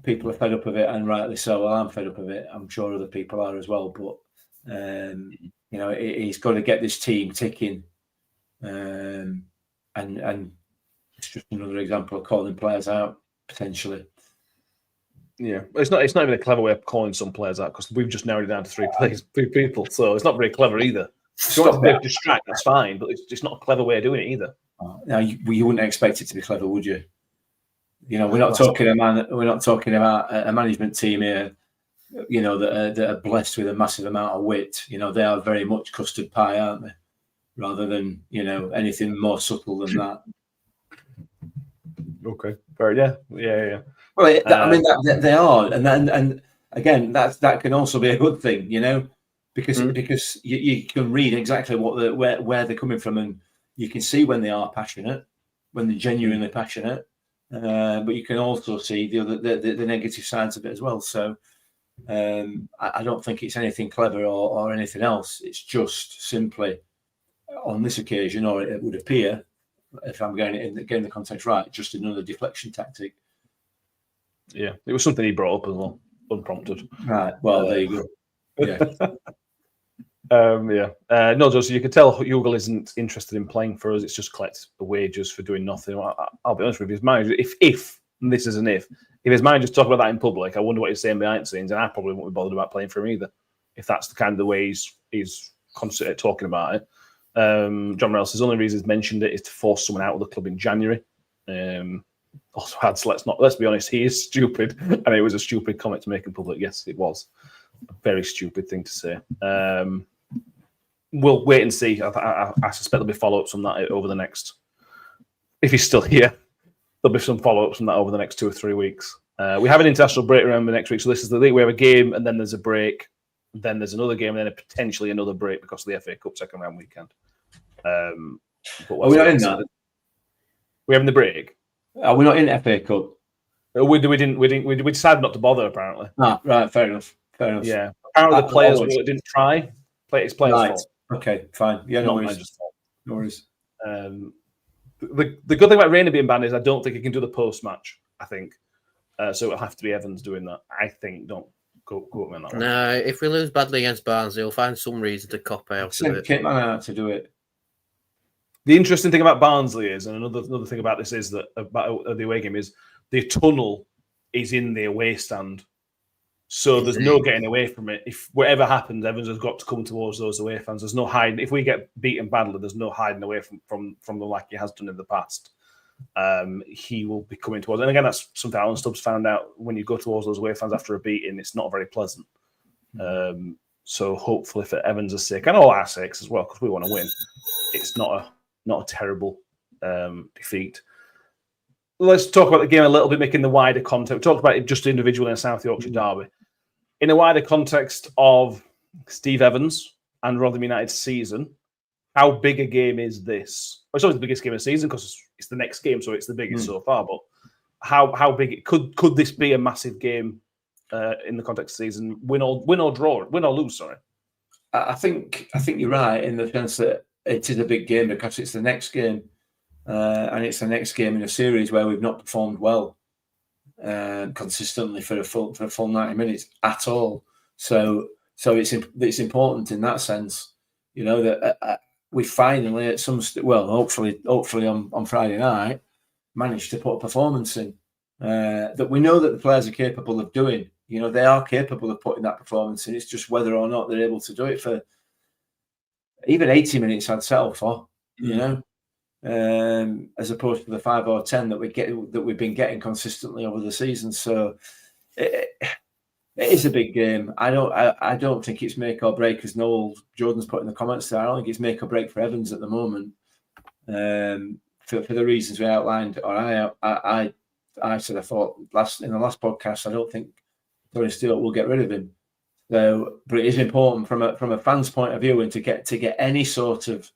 People are fed up of it, and rightly so. Well, I'm fed up of it. I'm sure other people are as well. But you know, he's got to get this team ticking, and it's just another example of calling players out potentially. Yeah, it's not even a clever way of calling some players out, because we've just narrowed it down to three people, so it's not very clever either. If you want to distract, that's fine, but it's not a clever way of doing it either. Now, you wouldn't expect it to be clever, would you? You know, we're not talking about a management team here, you know, that are blessed with a massive amount of wit. You know, they are very much custard pie, aren't they? Rather than, you know, anything more subtle than that. Okay, very yeah. Well, I mean, they are, and again, that can also be a good thing, you know, because you can read exactly where they're coming from, and you can see when they are passionate, when they're genuinely passionate, but you can also see the negative sides of it as well. So I don't think it's anything clever or anything else. It's just simply on this occasion, or it would appear, if I'm getting the context right, just another deflection tactic. Yeah, it was something he brought up as well, unprompted. Right. Well, there you go. Yeah. No, Joseph, you can tell Hugo isn't interested in playing for us. It's just collect the wages for doing nothing. I'll be honest with you, his manager, if and this is an if his manager's talking about that in public, I wonder what he's saying behind the scenes, and I probably won't be bothered about playing for him either, if that's the kind of the way he's constantly talking about it. John Morales, the only reason he's mentioned it is to force someone out of the club in January. Also adds, let's be honest, he is stupid, and it was a stupid comment to make in public. Yes, it was a very stupid thing to say. We'll wait and see. I suspect there'll be follow-ups on that over the next, if he's still here, there'll be some follow-ups on that over the next 2 or 3 weeks. We have an international break around the next week, so this is the week we have a game, and then there's a break, then there's another game, and then potentially another break because of the FA Cup second round weekend. But are we not in that? We're having the break. Are we not in FA Cup? We decided not to bother, apparently. Right, fair enough. Yeah, apparently the players didn't try. It's players' fault. Okay, fine. Yeah, no worries. No worries. The good thing about Reina being banned is I don't think he can do the post match. I think so. It'll have to be Evans doing that. I think. Don't quote me on that one. No, if we lose badly against Barnsley, we'll find some reason to cop out of it. Kit man out to do it. The interesting thing about Barnsley is, and another thing about this is that about the away game is the tunnel is in the away stand, so there's no getting away from it. If whatever happens, Evans has got to come towards those away fans. There's no hiding. If we get beaten badly, there's no hiding away from them like he has done in the past. He will be coming towards, and again, that's something Alan Stubbs found out. When you go towards those away fans after a beating, it's not very pleasant. So hopefully, for Evans' sake and all our sakes as well, because we want to win, it's not a terrible defeat. Let's talk about the game a little bit, making the wider context. We talked about it just individually in a South Yorkshire Derby. In a wider context of Steve Evans and Rotherham United's season, how big a game is this? Well, it's always the biggest game of the season because it's the next game, so it's the biggest so far. But how big could this be a massive game in the context of the season? Win or lose. Sorry. I think you're right in the sense that it is a big game because it's the next game, and it's the next game in a series where we've not performed well consistently for a full 90 minutes at all. So it's important in that sense, you know, that we finally at hopefully on Friday night managed to put a performance in. that we know that the players are capable of doing. You know, they are capable of putting that performance in. It's just whether or not they're able to do it for even 80 minutes. I'd settle for, you know, as opposed to the 5 or 10 that we've been getting consistently over the season. So it is a big game. I don't think it's make or break, as Noel Jordan's put in the comments there. I don't think it's make or break for Evans at the moment, for the reasons we outlined. Or I said I thought in the last podcast, I don't think Tony Stewart will get rid of him. So, but it is important from a fan's point of view, and to get any sort of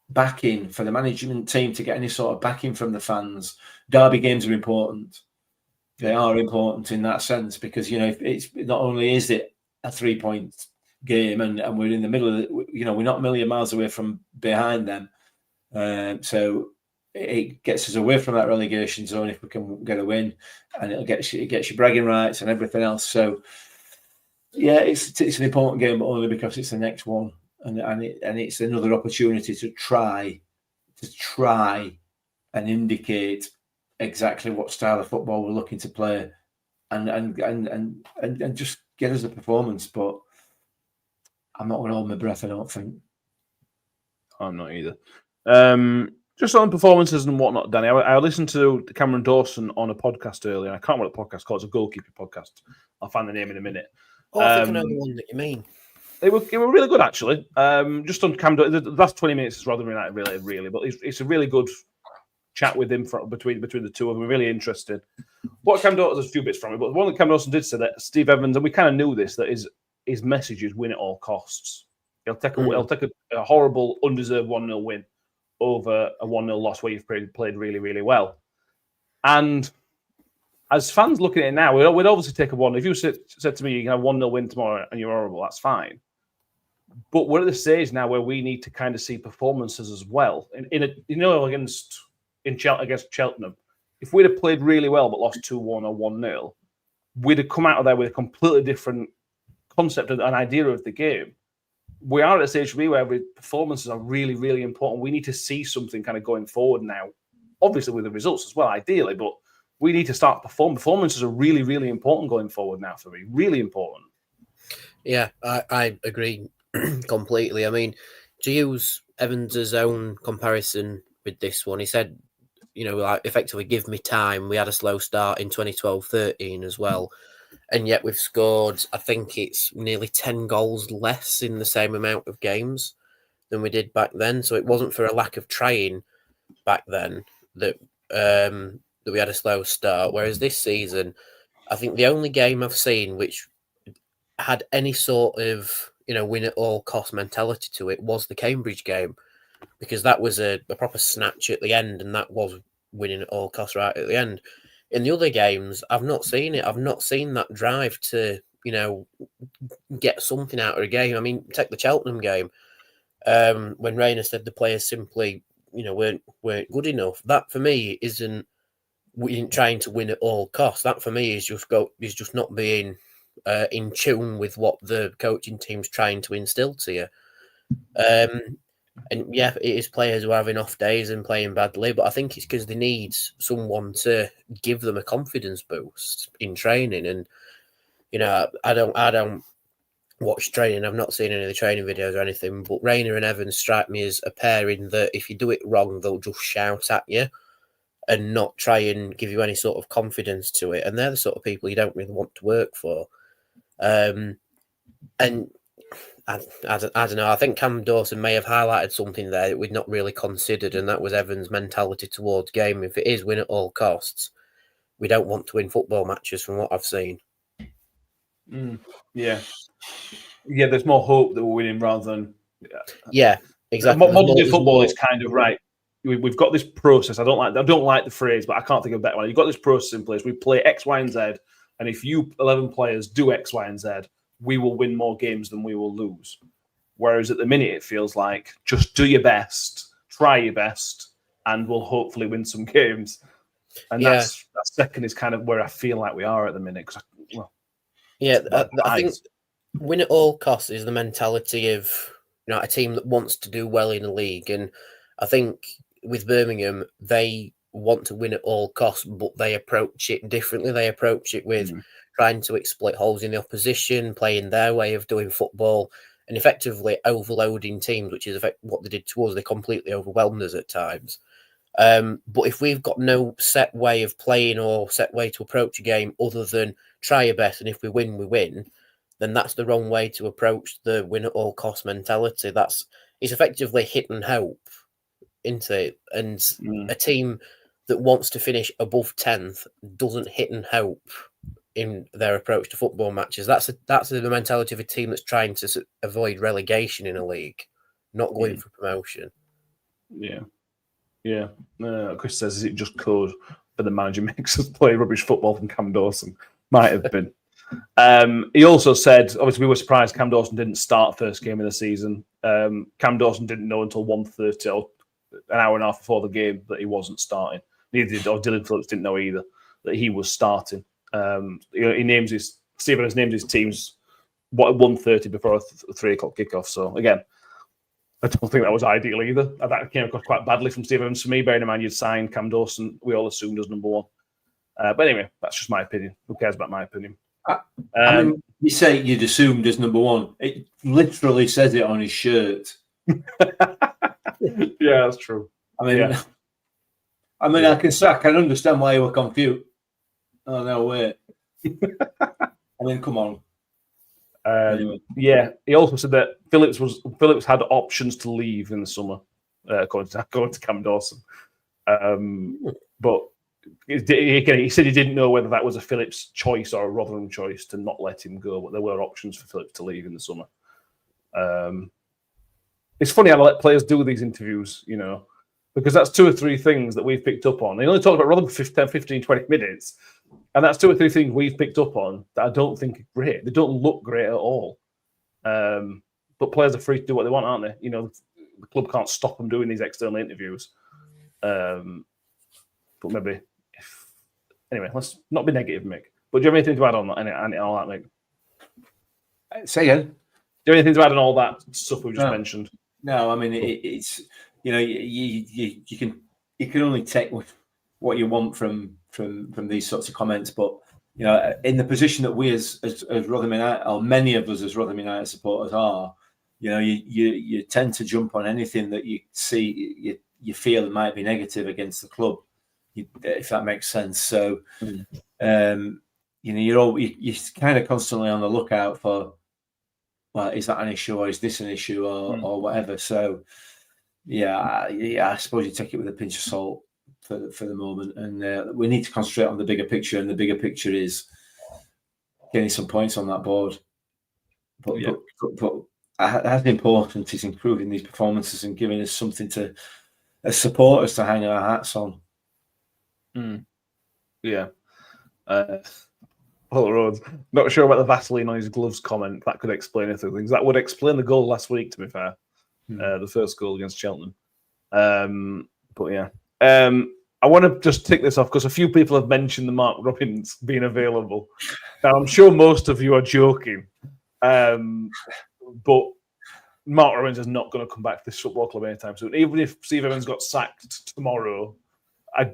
backing for the management team, to get any sort of backing from the fans. Derby games are important. They are important in that sense, because, you know, it's not only is it a 3-point game and we're in the middle of it, you know, we're not a million miles away from behind them. So it gets us away from that relegation zone if we can get a win, and it gets you bragging rights and everything else. So yeah, it's an important game, but only because it's the next one, and it's another opportunity to try and indicate exactly what style of football we're looking to play, and just get us a performance. But I'm not going to hold my breath, I don't think. I'm not either. Just on performances and whatnot, Danny, I listened to Cameron Dawson on a podcast earlier. I can't remember what the podcast called. It's a goalkeeper podcast. I'll find the name in a minute. Oh, I think I know the one that you mean. They were really good, actually. Just on Cam, the last 20 minutes is Rotherham United, really. But it's a really good chat with him between the two of them. Really interesting. What Cam Dawson, there's a few bits from it, but one that Cam Dawson did say that Steve Evans, and we kind of knew this, that his message is win at all costs. He'll take a horrible, undeserved 1-0 win over a 1-0 loss where you've played really, really well. And as fans looking at it now, we'd obviously take a 1. If you said to me, you can have 1-0 win tomorrow and you're horrible, that's fine. But we're at the stage now where we need to kind of see performances as well. Against Cheltenham, if we'd have played really well but lost 2-1 or 1-0, we'd have come out of there with a completely different concept and an idea of the game. We are at a stage where performances are really, really important. We need to see something kind of going forward now, obviously with the results as well, ideally, but we need to start performing. Performances are really, really important going forward now for me. Really important. Yeah, I agree completely. I mean, to use Evans' own comparison with this one, he said, you know, like, effectively, give me time. We had a slow start in 2012-13 as well. And yet we've scored, I think it's nearly 10 goals less in the same amount of games than we did back then. So it wasn't for a lack of trying back then that we had a slow start. Whereas this season, I think the only game I've seen which had any sort of, you know, win at all cost mentality to it was the Cambridge game, because that was a proper snatch at the end, and that was winning at all costs right at the end. In the other games, I've not seen it. I've not seen that drive to, you know, get something out of a game. I mean, take the Cheltenham game. When Rayner said the players simply, you know, weren't good enough. That for me isn't trying to win at all costs. That for me is just not being in tune with what the coaching team's trying to instill to you. And yeah, it is players who are having off days and playing badly, but I think it's because they need someone to give them a confidence boost in training. And, you know, I don't watch training. I've not seen any of the training videos or anything, but Rayner and Evans strike me as a pairing that if you do it wrong, they'll just shout at you and not try and give you any sort of confidence to it. And they're the sort of people you don't really want to work for. And I don't know. I think Cam Dawson may have highlighted something there that we'd not really considered, and that was Evans' mentality towards game. If it is win at all costs, we don't want to win football matches from what I've seen. Yeah. There's more hope that we're winning rather than... Yeah, exactly. Modern day football is kind of right. We've got this process. I don't like the phrase, but I can't think of a better one. You've got this process in place. We play X, Y, and Z, and if you 11 players do X, Y, and Z, we will win more games than we will lose. Whereas at the minute, it feels like just do your best, try your best, and we'll hopefully win some games. And that second is kind of where I feel like we are at the minute. I think win at all costs is the mentality of, you know, a team that wants to do well in a league. And I think with Birmingham, they want to win at all costs, but they approach it differently. They approach it with trying to exploit holes in the opposition, playing their way of doing football, and effectively overloading teams, which is what they did to us. They completely overwhelmed us at times. But if we've got no set way of playing or set way to approach a game other than try your best, and if we win, we win, then that's the wrong way to approach the win at all cost mentality. It's effectively hit and hope, isn't it? And a team that wants to finish above 10th doesn't hit and hope in their approach to football matches. That's the mentality of a team that's trying to avoid relegation in a league, not going for promotion. Yeah. Chris says, is it just code for the manager makes us play rubbish football from Cam Dawson? Might have been. He also said, obviously, we were surprised Cam Dawson didn't start first game of the season. Cam Dawson didn't know until 1:30 or an hour and a half before the game that he wasn't starting. Neither did Dylan Phillips didn't know either that he was starting. He names Stephen has named his teams at 1:30 before a 3 o'clock kickoff. So again, I don't think that was ideal either. That came across quite badly from Steve Evans for me, bearing in mind you'd signed Cam Dawson, we all assumed as number one. But anyway, that's just my opinion. Who cares about my opinion? I mean, you say you'd assumed as number one. It literally says it on his shirt. Yeah, that's true. I mean, I can understand why you were confused. Oh, no, wait. I mean, come on. Anyway. Yeah, he also said that Phillips had options to leave in the summer, according to Cam Dawson. But he said he didn't know whether that was a Phillips choice or a Rotherham choice to not let him go, but there were options for Phillips to leave in the summer. It's funny how they let players do these interviews, because that's 2 or 3 things that we've picked up on. They only talked about Rotherham for 10, 15, 20 minutes. And that's 2 or 3 things we've picked up on that I don't think are great. They don't look great at all. But players are free to do what they want, aren't they? The club can't stop them doing these external interviews. But maybe, anyway, let's not be negative, Mick. But do you have anything to add on that? And all that, Mick? Say again. Do you have anything to add on all that stuff we just mentioned? No, I mean it's you can only take what you want from these sorts of comments, but in the position that we as Rotherham United, or many of us as Rotherham United supporters are, you tend to jump on anything that you see you feel might be negative against the club, if that makes sense. So you're kind of constantly on the lookout for, well, is that an issue, or is this an issue, or whatever. So I suppose you take it with a pinch of salt for the moment, and we need to concentrate on the bigger picture, and the bigger picture is getting some points on that board. But as important is improving these performances and giving us something to as supporters to hang our hats on. Yeah. Paul Rhodes, not sure about the Vaseline on his gloves comment. That could explain a few things. That would explain the goal last week, to be fair. The first goal against Cheltenham. But yeah. I want to just tick this off because a few people have mentioned the Mark Robins being available. Now, I'm sure most of you are joking. But Mark Robins is not going to come back to this football club anytime soon. Even if Steve Evans got sacked tomorrow,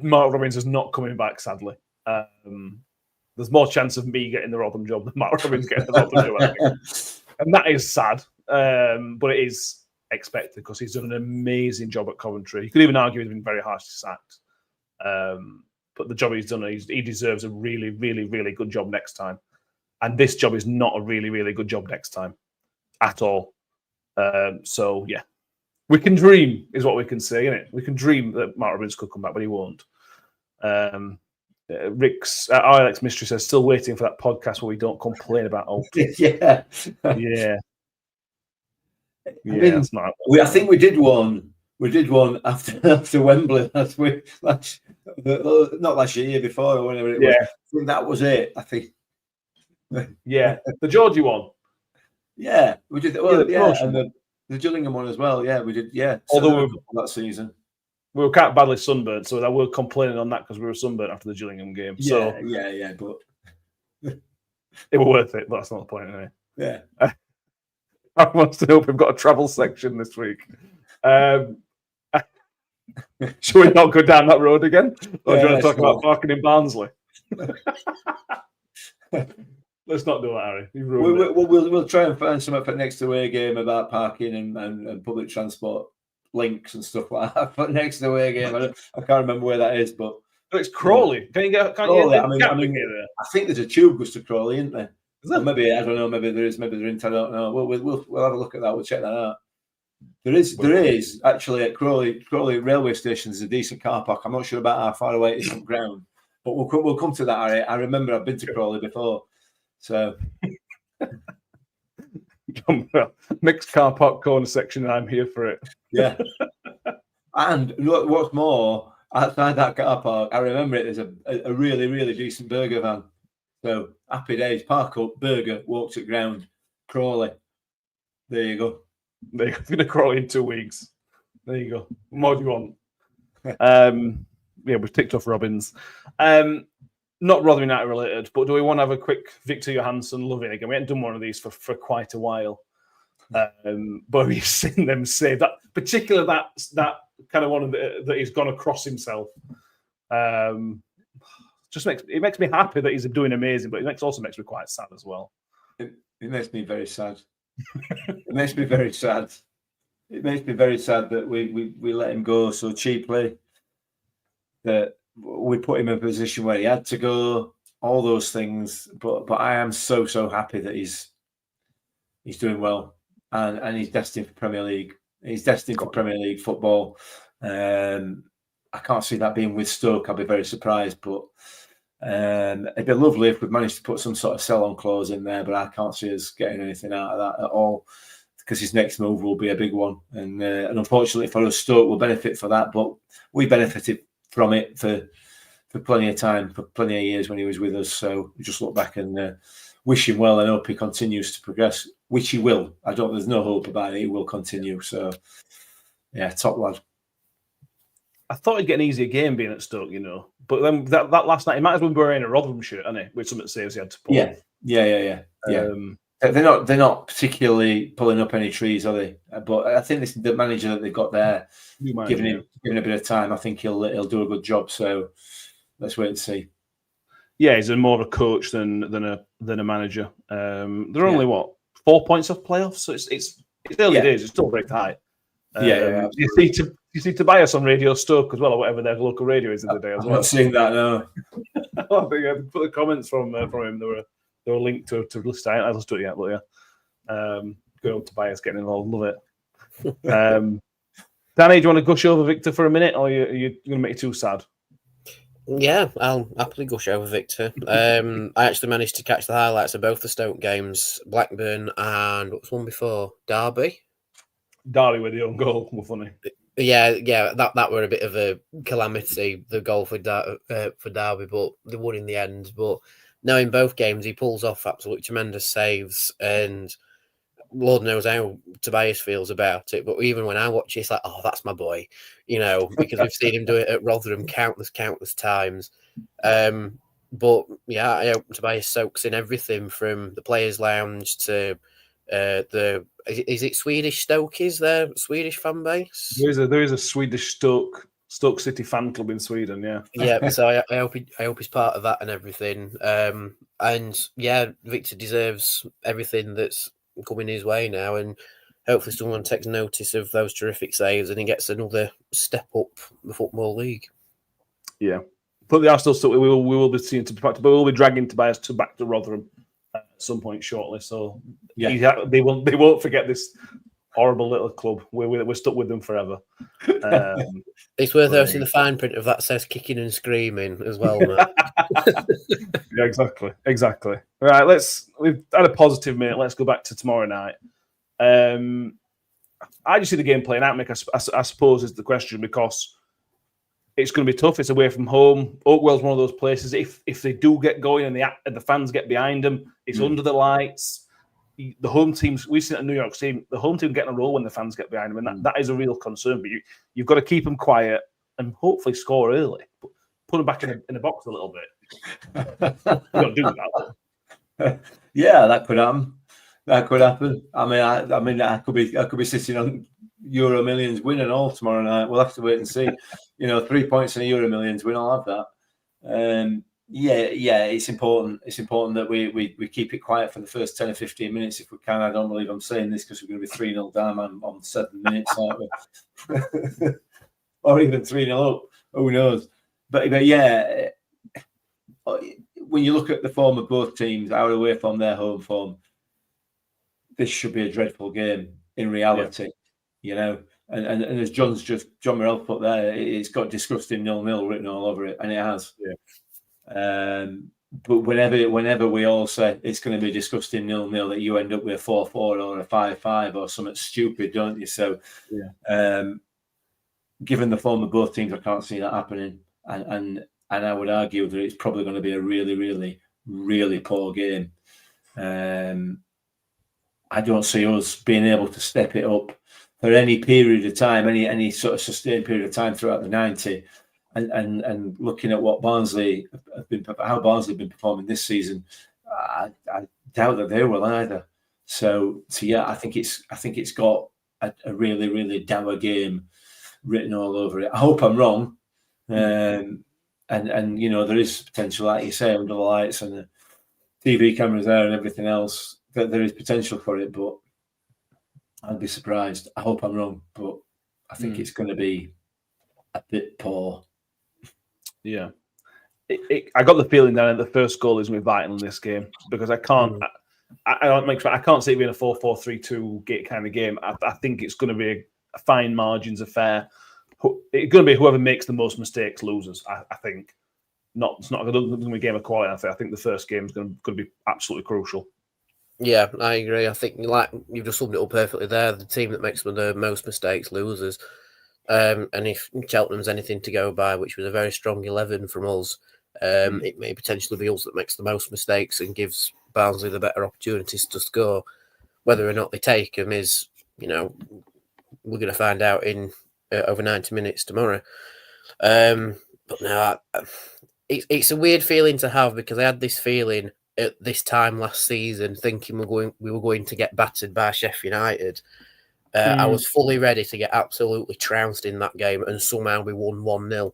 Mark Robins is not coming back, sadly. There's more chance of me getting the Rotherham job than Mark Robins getting the Rotherham job, I think. And that is sad, but it is expected because he's done an amazing job at Coventry. You could even argue he's been very harshly sacked. But the job he's done, he deserves a really, really, really good job next time. And this job is not a really, really good job next time at all. So, yeah. We can dream, is what we can say, isn't it? We can dream that Mark Robins could come back, but he won't. Alex Mystery says, still waiting for that podcast where we don't complain about old. Yeah. I think we did one. We did one after Wembley last week. Not last year, before or whenever it was. I think that was it. I think. Yeah, the Georgie one. Yeah, we did. Well, and the Gillingham one as well. Yeah, we did. Yeah, although that season. We were quite badly sunburnt, so we were complaining on that because we were sunburnt after the Gillingham game. Yeah, so but it was worth it. But that's not the point, anyway. Yeah, I must hope we've got a travel section this week. Should we not go down that road again? Or do you want to talk sure. about parking in Barnsley? Let's not do that, Harry. You've ruined it. We'll try and find something for next away game about parking and public transport links and stuff like that. For next away game, I can't remember where that is, but It's Crawley. Can you get? Can't Crawley, you I mean, I think there's a tube goes to Crawley, isn't there? Is there? Or maybe I don't know. Maybe there is. Maybe there isn't. I don't know. We'll have a look at that. We'll check that out. There is actually at Crawley railway station. There's a decent car park. I'm not sure about how far away it is from ground, but we'll come to that, Harry. I remember I've been to Crawley before, so. Next car park corner section, I'm here for it. Yeah. And what's more, outside that car park, I remember it as a really, really decent burger van. So happy days, park up, burger, walks at ground, Crawley. There you go. They're going to Crawley in 2 weeks. There you go. What more do you want? Yeah, we've ticked off Robbins. Not Rotherham United related, but do we want to have a quick Victor Johansson loving again? We haven't done one of these for quite a while. But we've seen them save that, particularly that kind of one that he's gone across himself. Just makes me happy that he's doing amazing, but it also makes me quite sad as well. It makes me very sad. It makes me very sad. It makes me very sad that we let him go so cheaply. That we put him in a position where he had to go. All those things, but I am so happy that he's doing well and he's destined for Premier League. He's destined for Premier League football. I can't see that being with Stoke. I'll be very surprised, but it'd be lovely if we'd managed to put some sort of sell-on clause in there, but I can't see us getting anything out of that at all because his next move will be a big one. And unfortunately for us, Stoke will benefit for that, but we benefited from it for plenty of time, for plenty of years when he was with us. So we just look back and wish him well and hope he continues to progress, which he will. There's no hope about it. He will continue. So, yeah, top lad. I thought he'd get an easier game being at Stoke, But then that last night, he might as well be wearing a Rotherham shirt, hadn't he? With some saves he had to pull. Yeah. They're not particularly pulling up any trees, are they? But I think the manager that they've got there, giving him a bit of time, I think he'll do a good job. So let's wait and see. Yeah, he's more of a coach than a manager. They're only 4 points off playoffs, so it's early days. It's still very tight. You see Tobias on Radio Stoke as well, or whatever their local radio is in the day as well. I've not seen that, no. I think I put the comments from him. They were linked to list. I haven't listened to it yet, but yeah. Good old Tobias getting involved. Love it. Danny, do you want to gush over Victor for a minute, or are you going to make it too sad? Yeah, I'll happily gush over Victor. I actually managed to catch the highlights of both the Stoke games, Blackburn and what's one before? Derby with the own goal were funny. Yeah, that were a bit of a calamity, the goal for Derby, but they won in the end. But no, in both games, he pulls off absolutely tremendous saves, and Lord knows how Tobias feels about it. But even when I watch it, it's like, oh, that's my boy, because we've seen him do it at Rotherham countless times. But yeah, I hope Tobias soaks in everything from the players' lounge to is it Swedish Stoke? Is there Swedish fan base? There is a Swedish Stoke City fan club in Sweden. Yeah, yeah. So I hope he's part of that and everything. And yeah, Victor deserves everything that's coming his way now, and hopefully someone takes notice of those terrific saves and he gets another step up the Football League. Yeah, but they are still we will be seeing but we'll be dragging Tobias back to Rotherham at some point shortly. So yeah, they won't forget this horrible little club. We're stuck with them forever. It's worth noting the fine print of that says kicking and screaming as well, Matt. Yeah, exactly. All right, we've had a positive minute. Let's go back to tomorrow night. I just see the game playing out, Mick, I suppose is the question, because it's going to be tough. It's away from home. Oakwell's one of those places. If they do get going and the fans get behind them, it's under the lights. The home teams, we've seen it in New York City, the home team getting a roll when the fans get behind them, and that is a real concern. But you've got to keep them quiet and hopefully score early. Put them back in the box a little bit. You don't do that. Yeah, that could happen. I mean, I could be sitting on Euro Millions win and all tomorrow night. We'll have to wait and see. 3 points in a Euro Millions win. I'll have that. Yeah, it's important. It's important that we keep it quiet for the first 10 or 15 minutes if we can. I don't believe I'm saying this because we're going to be 3-0 down on 7 minutes, aren't we? Or even 3-0 up. Who knows? But yeah, when you look at the form of both teams, our away form, their home form, this should be a dreadful game in reality, And as John Morell put there, it's got disgusting 0-0 written all over it, and it has. Yeah. But whenever we all say it's going to be disgusting 0-0, that you end up with a 4-4 or a 5-5 or something stupid, don't you? So, given the form of both teams, I can't see that happening, and I would argue that it's probably going to be a really, really, really poor game. I don't see us being able to step it up for any period of time, any sort of sustained period of time throughout the 90. And looking at what how Barnsley have been performing this season, I doubt that they will either. So yeah, I think it's got a really, really dour game written all over it. I hope I'm wrong. And there is potential, like you say, under the lights and the TV cameras there and everything else, that there is potential for it, but I'd be surprised. I hope I'm wrong, but I think it's going to be a bit poor. Yeah. I got the feeling that the first goal is going to be vital in this game because I can't see it being a 4-4-3-2 kind of game. I think it's going to be a fine margins affair. It's going to be whoever makes the most mistakes loses. I think it's not going to be a game of quality. I think the first game is going to be absolutely crucial. Yeah, I agree. I think like you've just summed it up perfectly there. The team that makes the most mistakes loses. And if Cheltenham's anything to go by, which was a very strong 11 from us, it may potentially be us that makes the most mistakes and gives Barnsley the better opportunities to score. Whether or not they take them is, we're going to find out in over 90 minutes tomorrow. But no, it's a weird feeling to have because I had this feeling at this time last season, thinking we were going to get battered by Sheffield United. I was fully ready to get absolutely trounced in that game, and somehow we won 1-0.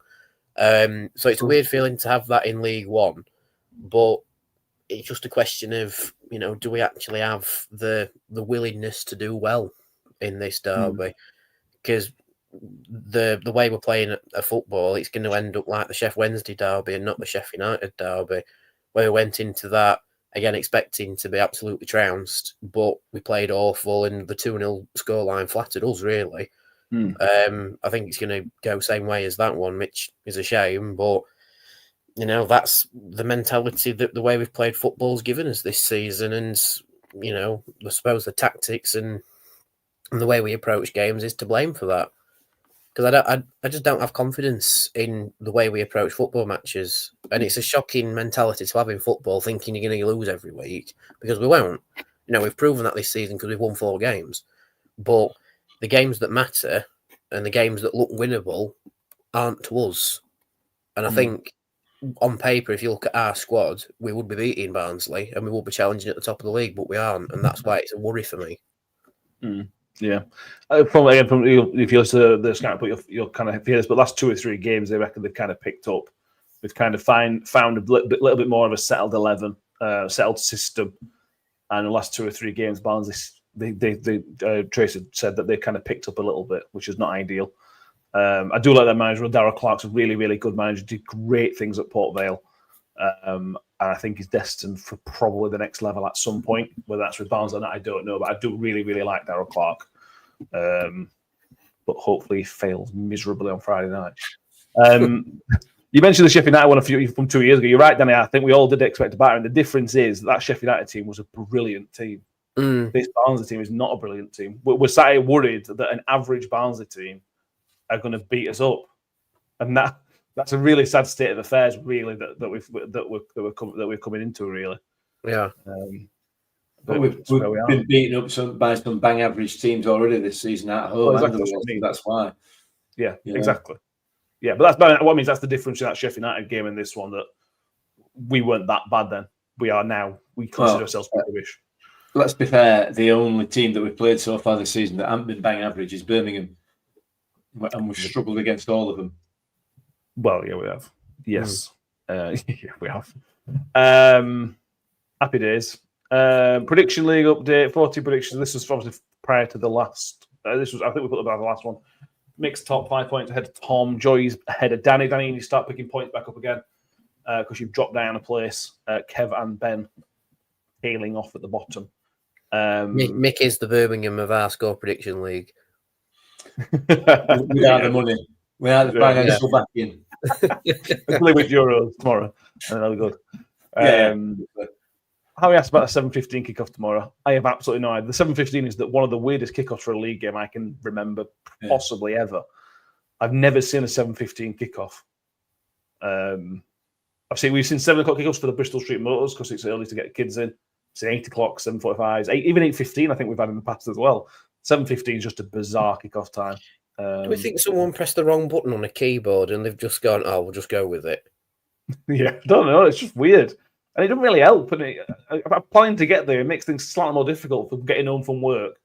So it's a weird feeling to have that in League One, but it's just a question of, do we actually have the willingness to do well in this derby? Because the way we're playing a football, it's going to end up like the Sheff Wednesday derby and not the Sheff United derby, where we went into that again expecting to be absolutely trounced, but we played awful and the 2-0 scoreline flattered us, really. I think it's going to go same way as that one, which is a shame, but that's the mentality that the way we've played football's given us this season, and I suppose the tactics and the way we approach games is to blame for that. Because I just don't have confidence in the way we approach football matches. And it's a shocking mentality to have in football, thinking you're going to lose every week, because we won't. We've proven that this season because we've won 4 games. But the games that matter and the games that look winnable aren't to us. And I think on paper, if you look at our squad, we would be beating Barnsley and we would be challenging at the top of the league, but we aren't. And that's why it's a worry for me. Yeah, if you listen to the scout, you'll kind of hear this. But last 2 or 3 games, they reckon they've kind of picked up. They've kind of found a little bit more of a settled 11, settled system. And the last 2 or 3 games, Barnsley, Tracy said that they kind of picked up a little bit, which is not ideal. I do like that manager. Darrell Clark's a really, really good manager. Did great things at Port Vale. And I think he's destined for probably the next level at some point. Whether that's with Barnsley or not, I don't know. But I do really, really like Darrell Clark. But hopefully he fails miserably on Friday night. You mentioned the Sheffield United one from 2 years ago. You're right, Danny. I think we all did expect a batter. And the difference is that Sheffield United team was a brilliant team. This Barnsley team is not a brilliant team. We're sat here worried that an average Barnsley team are going to beat us up. And that's a really sad state of affairs, really, that we're coming into, really. Yeah. But we've been beaten up by some bang average teams already this season at home. Exactly. That's why. Yeah, exactly. Yeah, but that's what means. That's the difference in that Sheffield United game and this one. That we weren't that bad then. We are now. We consider ourselves rubbish. let's be fair, the only team that we've played so far this season that haven't been bang average is Birmingham. And we've struggled against all of them. Well, yeah, we have. Yes. Yeah, we have. Happy days. Prediction League update, 40 predictions. This was obviously prior to the last. I think we put about the last one. Mick's top 5 points ahead of Tom. Joy's ahead of Danny. Danny, you start picking points back up again because you've dropped down a place. Kev and Ben tailing off at the bottom. Mick is the Birmingham of our score prediction league. Without the money, without the financial backing. Let's play with Euros tomorrow, and that'll be good. Harry asked about a 7:15 kickoff tomorrow. I have absolutely no idea. The 7:15 is one of the weirdest kickoffs for a league game I can remember, possibly ever. I've never seen a 7:15 kickoff. We've seen 7 o'clock kickoffs for the Bristol Street Motors because it's early to get kids in. It's 8 o'clock, 7:45, even 8:15. I think we've had in the past as well. 7:15 is just a bizarre kickoff time. Do we think someone pressed the wrong button on a keyboard and they've just gone, "Oh, we'll just go with it"? Yeah, I don't know. It's just weird. And it doesn't really help. And I'm planning to get there. It makes things slightly more difficult for getting home from work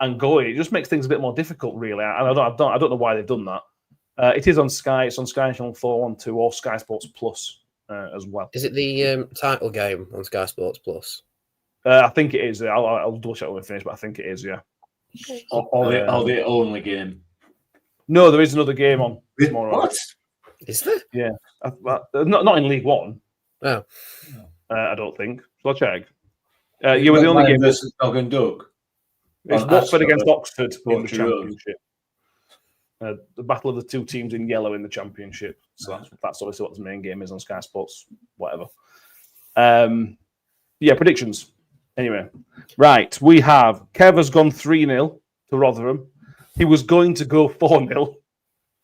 and going. It just makes things a bit more difficult, really. And I don't know why they've done that. It is on Sky. It's on Sky Channel 412 or Sky Sports Plus as well. Is it the title game on Sky Sports Plus? I think it is. I'll double check when we finish, but I think it is, yeah. Or the only game. No, there is another game on tomorrow. What? Is there? Yeah. Not in League One. Oh. I don't think. So I'll check. You were the only game versus Dog and Duck. It's Watford against Oxford in the Country Road. Championship. The battle of the two teams in yellow in the Championship. So that's obviously what the main game is on Sky Sports, whatever. Predictions. Anyway, right. We have Kev has gone 3-0 to Rotherham. He was going to go 4-0,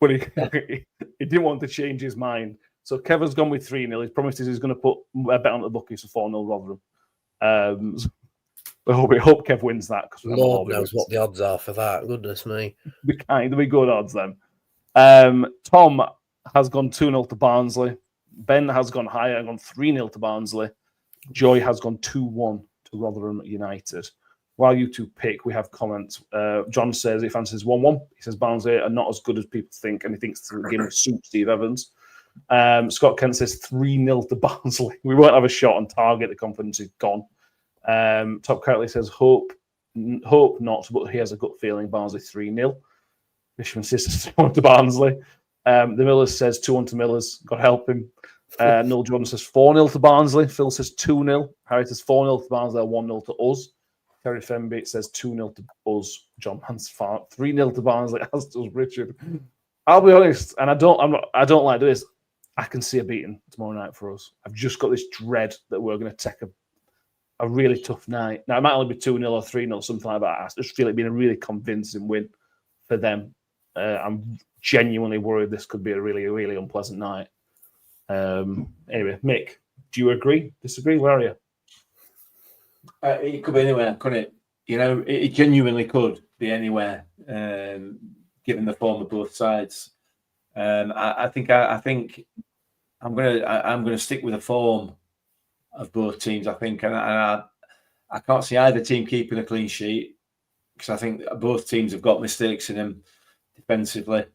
but he didn't want to change his mind. So Kev has gone with 3-0. He's promised he's going to put a bet on the bookies for 4-0 Rotherham. We hope Kev wins that. Lord knows what the odds are for that. Goodness me. There'll be good odds then. Tom has gone 2-0 to Barnsley. Ben has gone higher and gone 3-0 to Barnsley. Joy has gone 2-1 to Rotherham United. While you two pick, we have comments. John says he fancies 1-1. He says Barnsley are not as good as people think, and he thinks the game will suit Steve Evans. Scott Kent says 3-0 to Barnsley. We won't have a shot on target. The confidence is gone. Top currently says hope not, but he has a gut feeling Barnsley 3-0. Bishop says 2-1 to Barnsley. The Millers says 2-1 to Millers. God help him. Noel Jordan says 4-0 to Barnsley. Phil says 2-0. Harry says 4-0 to Barnsley, 1-0 to us. Terry Fenby says 2-0 to us. John Hansfart 3-0 to Barnsley, as does Richard. I'll be honest, and I don't like this. I can see a beating tomorrow night for us. I've just got this dread that we're going to take a really tough night. Now, it might only be 2-0 or 3-0, something like that. I just feel it being a really convincing win for them. I'm genuinely worried this could be a really, really unpleasant night. Anyway, Mick, do you agree? Disagree? Where are you? It could be anywhere, couldn't it? You know, it genuinely could be anywhere, given the form of both sides. I think I'm gonna stick with the form of both teams. I think, and I can't see either team keeping a clean sheet because I think both teams have got mistakes in them defensively.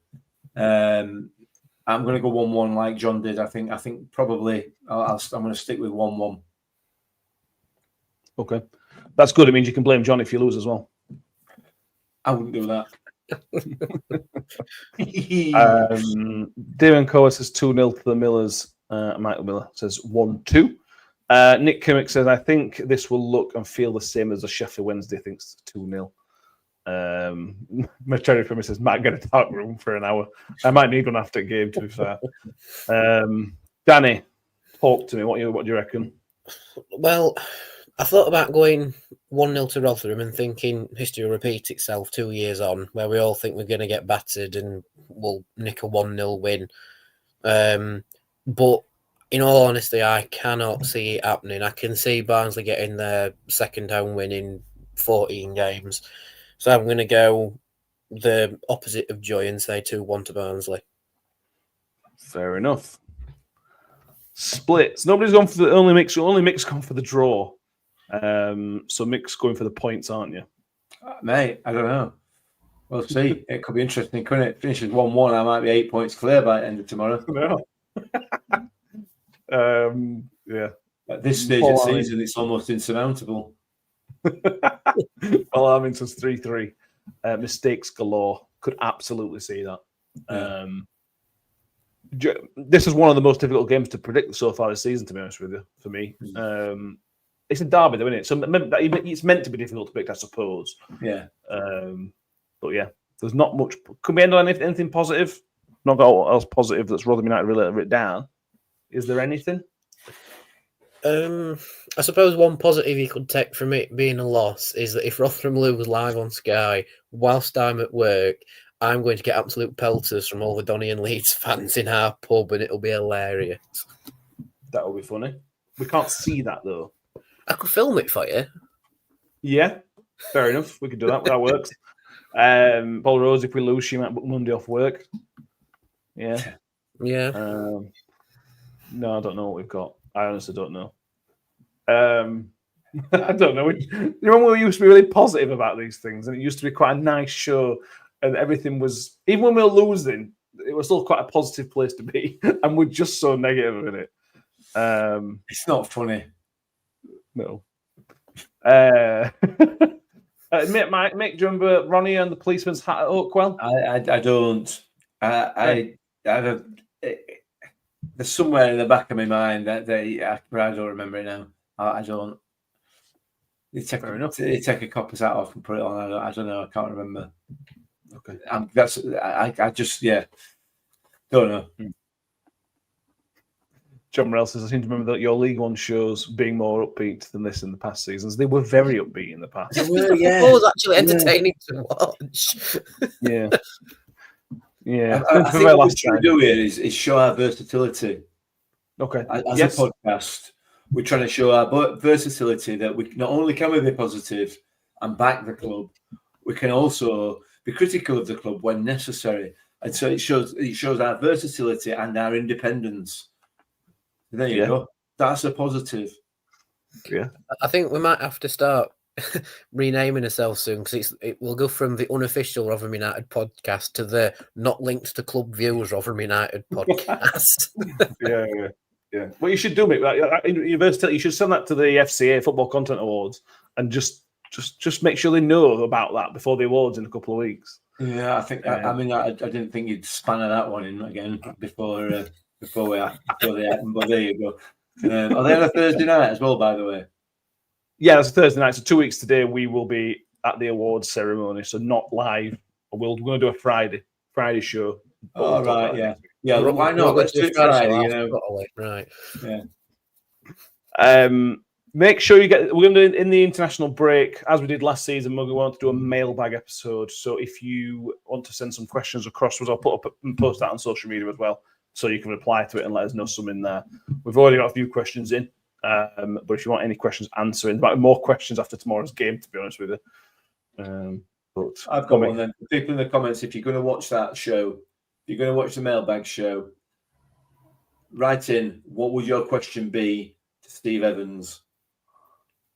I'm going to go 1-1 like John did. I think probably I'm going to stick with 1-1. Okay, that's good. It means you can blame John if you lose as well. I wouldn't do that. Darren Coa says 2-0 to the Millers. Michael Miller says 1-2. Nick Kimmick says, I think this will look and feel the same as a Sheffield Wednesday thinks 2-0. My cherry for me says, Matt, get a dark room for an hour. I might need one after a game, to be fair. Danny, talk to me. What do you reckon? Well, I thought about going 1-0 to Rotherham and thinking history will repeat itself 2 years on, where we all think we're going to get battered and we'll nick a 1-0 win. But in all honesty, I cannot see it happening. I can see Barnsley getting their second home win in 14 games. So I'm going to go the opposite of Joy and say 2-1 to Barnsley. Fair enough. Splits. Nobody's gone for the only mix gone for the draw. So Mick's going for the points, aren't you? Mate, I don't know. We'll see. It could be interesting, couldn't it? Finishes 1-1. I might be 8 points clear by the end of tomorrow. Yeah. At this stage of the season, it's almost insurmountable. Armington's 3-3. Mistakes galore. Could absolutely see that. This is one of the most difficult games to predict so far this season, to be honest with you, for me. It's a derby, though, isn't it? So it's meant to be difficult to predict, I suppose. Yeah. But yeah, there's not much. Can we end on anything positive? Not got what else positive that's Rotherham United really written down. Is there anything? I suppose one positive you could take from it being a loss is that if Rotherham lose live on Sky whilst I'm at work, I'm going to get absolute pelters from all the Donny and Leeds fans in our pub, and it'll be hilarious. That'll be funny. We can't see that though. I could film it for you. Yeah, fair enough. We could do that. That works. Paul Rose, if we lose, she might book Monday off work. Yeah. Yeah. No, I don't know what we've got. I honestly don't know. I don't know. You remember we used to be really positive about these things, and it used to be quite a nice show, and everything was, even when we were losing, it was still quite a positive place to be, and we're just so negative in it. It's not funny. No. Mick, do you remember Ronnie and the policeman's hat at Oakwell? I don't. There's somewhere in the back of my mind that I don't remember it now. I don't. You take a copper's hat off and put it on. I don't know. I can't remember. Okay. I just don't know. John Morell says, I seem to remember that your League One shows being more upbeat than this in the past seasons. They were very upbeat in the past. It was actually entertaining to watch. Yeah. Yeah. I think what we're trying to do here is show our versatility. Okay. As a podcast, we're trying to show our versatility, that we not only can we be positive and back the club, we can also be critical of the club when necessary. And so it shows our versatility and our independence. There you go. That's a positive. Yeah. I think we might have to start renaming ourselves soon, because it will go from the unofficial Rotherham United podcast to the not linked to club views Rotherham United podcast. Yeah. What you should do, mate, university, you should send that to the FCA Football Content Awards and just make sure they know about that before the awards in a couple of weeks. Yeah, I think. I didn't think you'd spanner that one in again before they happen. But there you go. Are they on a Thursday night as well, by the way? Yeah, it's a Thursday night. So 2 weeks today, we will be at the awards ceremony. So not live. We're going to do a Friday show. Oh, right, yeah. Yeah, well, why not? Let's do it Friday, Right. Yeah. Make sure you get. We're going to do in the international break, as we did last season. We're going to do a mailbag episode. So if you want to send some questions across to us, I'll put up and post that on social media as well, so you can reply to it and let us know some in there. We've already got a few questions in, but if you want any questions answering, there might be more questions after tomorrow's game, to be honest with you. But I've got one then. People in the comments, if you're going to watch that show, if you're going to watch the mailbag show, write in, what would your question be to Steve Evans?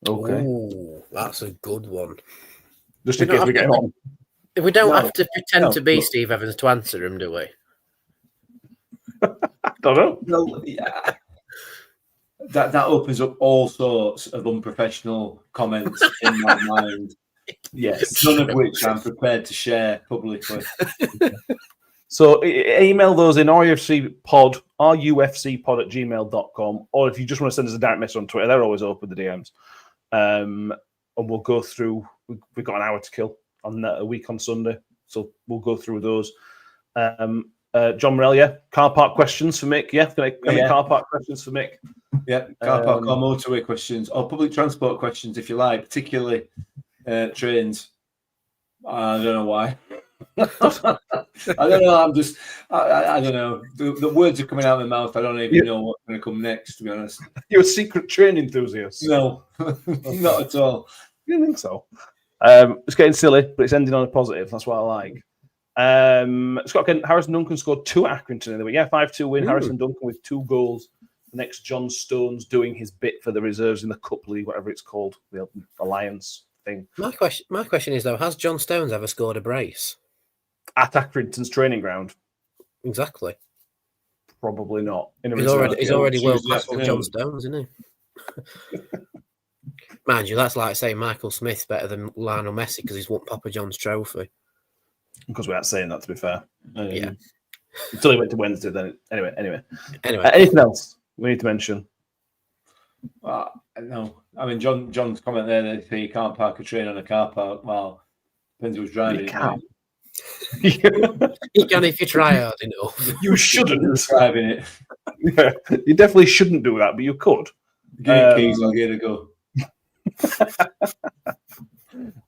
Okay. Ooh, that's a good one. Just to get on. We don't have to pretend to be Steve Evans to answer him, do we? I don't know. Well, yeah. That opens up all sorts of unprofessional comments in my mind. Yes. None of which I'm prepared to share publicly. So email those in RUFCpod @gmail.com, or if you just want to send us a direct message on Twitter, they're always open with the DMs. And we'll go through. We've got an hour to kill on a week on Sunday, so we'll go through those. John Morell, car park questions for Mick. Car park questions for Mick. Yeah, car park or motorway questions, or public transport questions if you like, particularly trains. I don't know why. I don't know. I don't know. The words are coming out of my mouth. I don't even know what's going to come next, to be honest. You're a secret train enthusiast. No, not at all. You don't think so? It's getting silly, but it's ending on a positive. That's what I like. Scott Kent, Harrison Duncan scored 2 at Accrington in the week. 5-2 win. Harrison Duncan with 2 goals next John Stones doing his bit for the reserves in the Cup League, whatever it's called, the Alliance thing. My question is though, has John Stones ever scored a brace? At Accrington's training ground? Exactly. Probably not. He's already world class for John Stones, isn't he? Mind you, that's like saying Michael Smith's better than Lionel Messi because he's won Papa John's trophy. Because we aren't saying that, to be fair. Yeah. Until he went to Wednesday, then anyway. Anyway, anything else we need to mention? No. I mean, John's comment there that you can't park a train on a car park. Well, depends who's driving it. You can if you try hard enough. You shouldn't. Driving it. Yeah, you definitely shouldn't do that, but you could. Get keys, I'll get a go.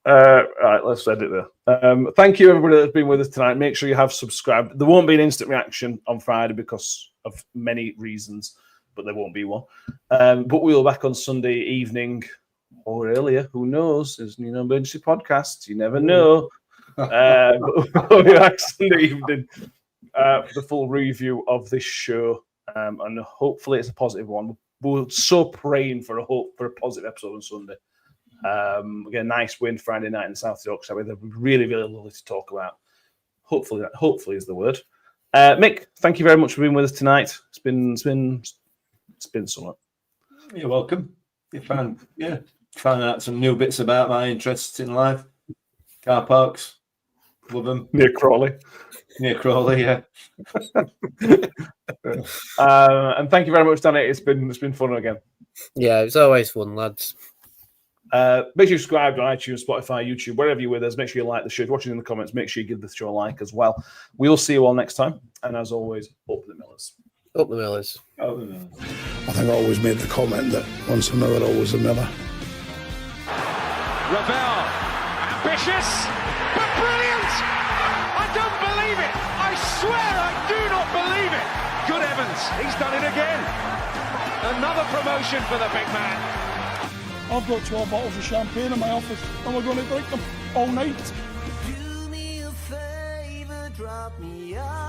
Right, let's edit there. Thank you, everybody that's been with us tonight. Make sure you have subscribed. There won't be an instant reaction on Friday because of many reasons, but there won't be one. But we'll be back on Sunday evening or earlier. Who knows? There's emergency podcast. You never know. We'll be back Sunday evening for the full review of this show, and hopefully it's a positive one. We're so praying for a positive episode on Sunday. We get a nice win Friday night in South Yorkshire with a really, really lovely to talk about. Hopefully is the word. Mick, thank you very much for being with us tonight. It's been somewhat. You're welcome. You found out some new bits about my interests in life. Car parks, love them. Near Crawley, yeah. And thank you very much, Danny. It's been fun again. Yeah, it's always fun, lads. Make sure you subscribe on iTunes, Spotify, YouTube, wherever you're with us. Make sure you like the show. If you're watching in the comments, make sure you give the show a like as well. We'll see you all next time. And as always, up the Millers. Up the Millers. Up the Millers. I think I always made the comment that once a Miller, always a Miller. Ravel, ambitious, but brilliant! I don't believe it! I swear I do not believe it! Good Evans, he's done it again. Another promotion for the big man. I've got 12 bottles of champagne in my office and we're going to drink them all night. Do me a favor, drop me off.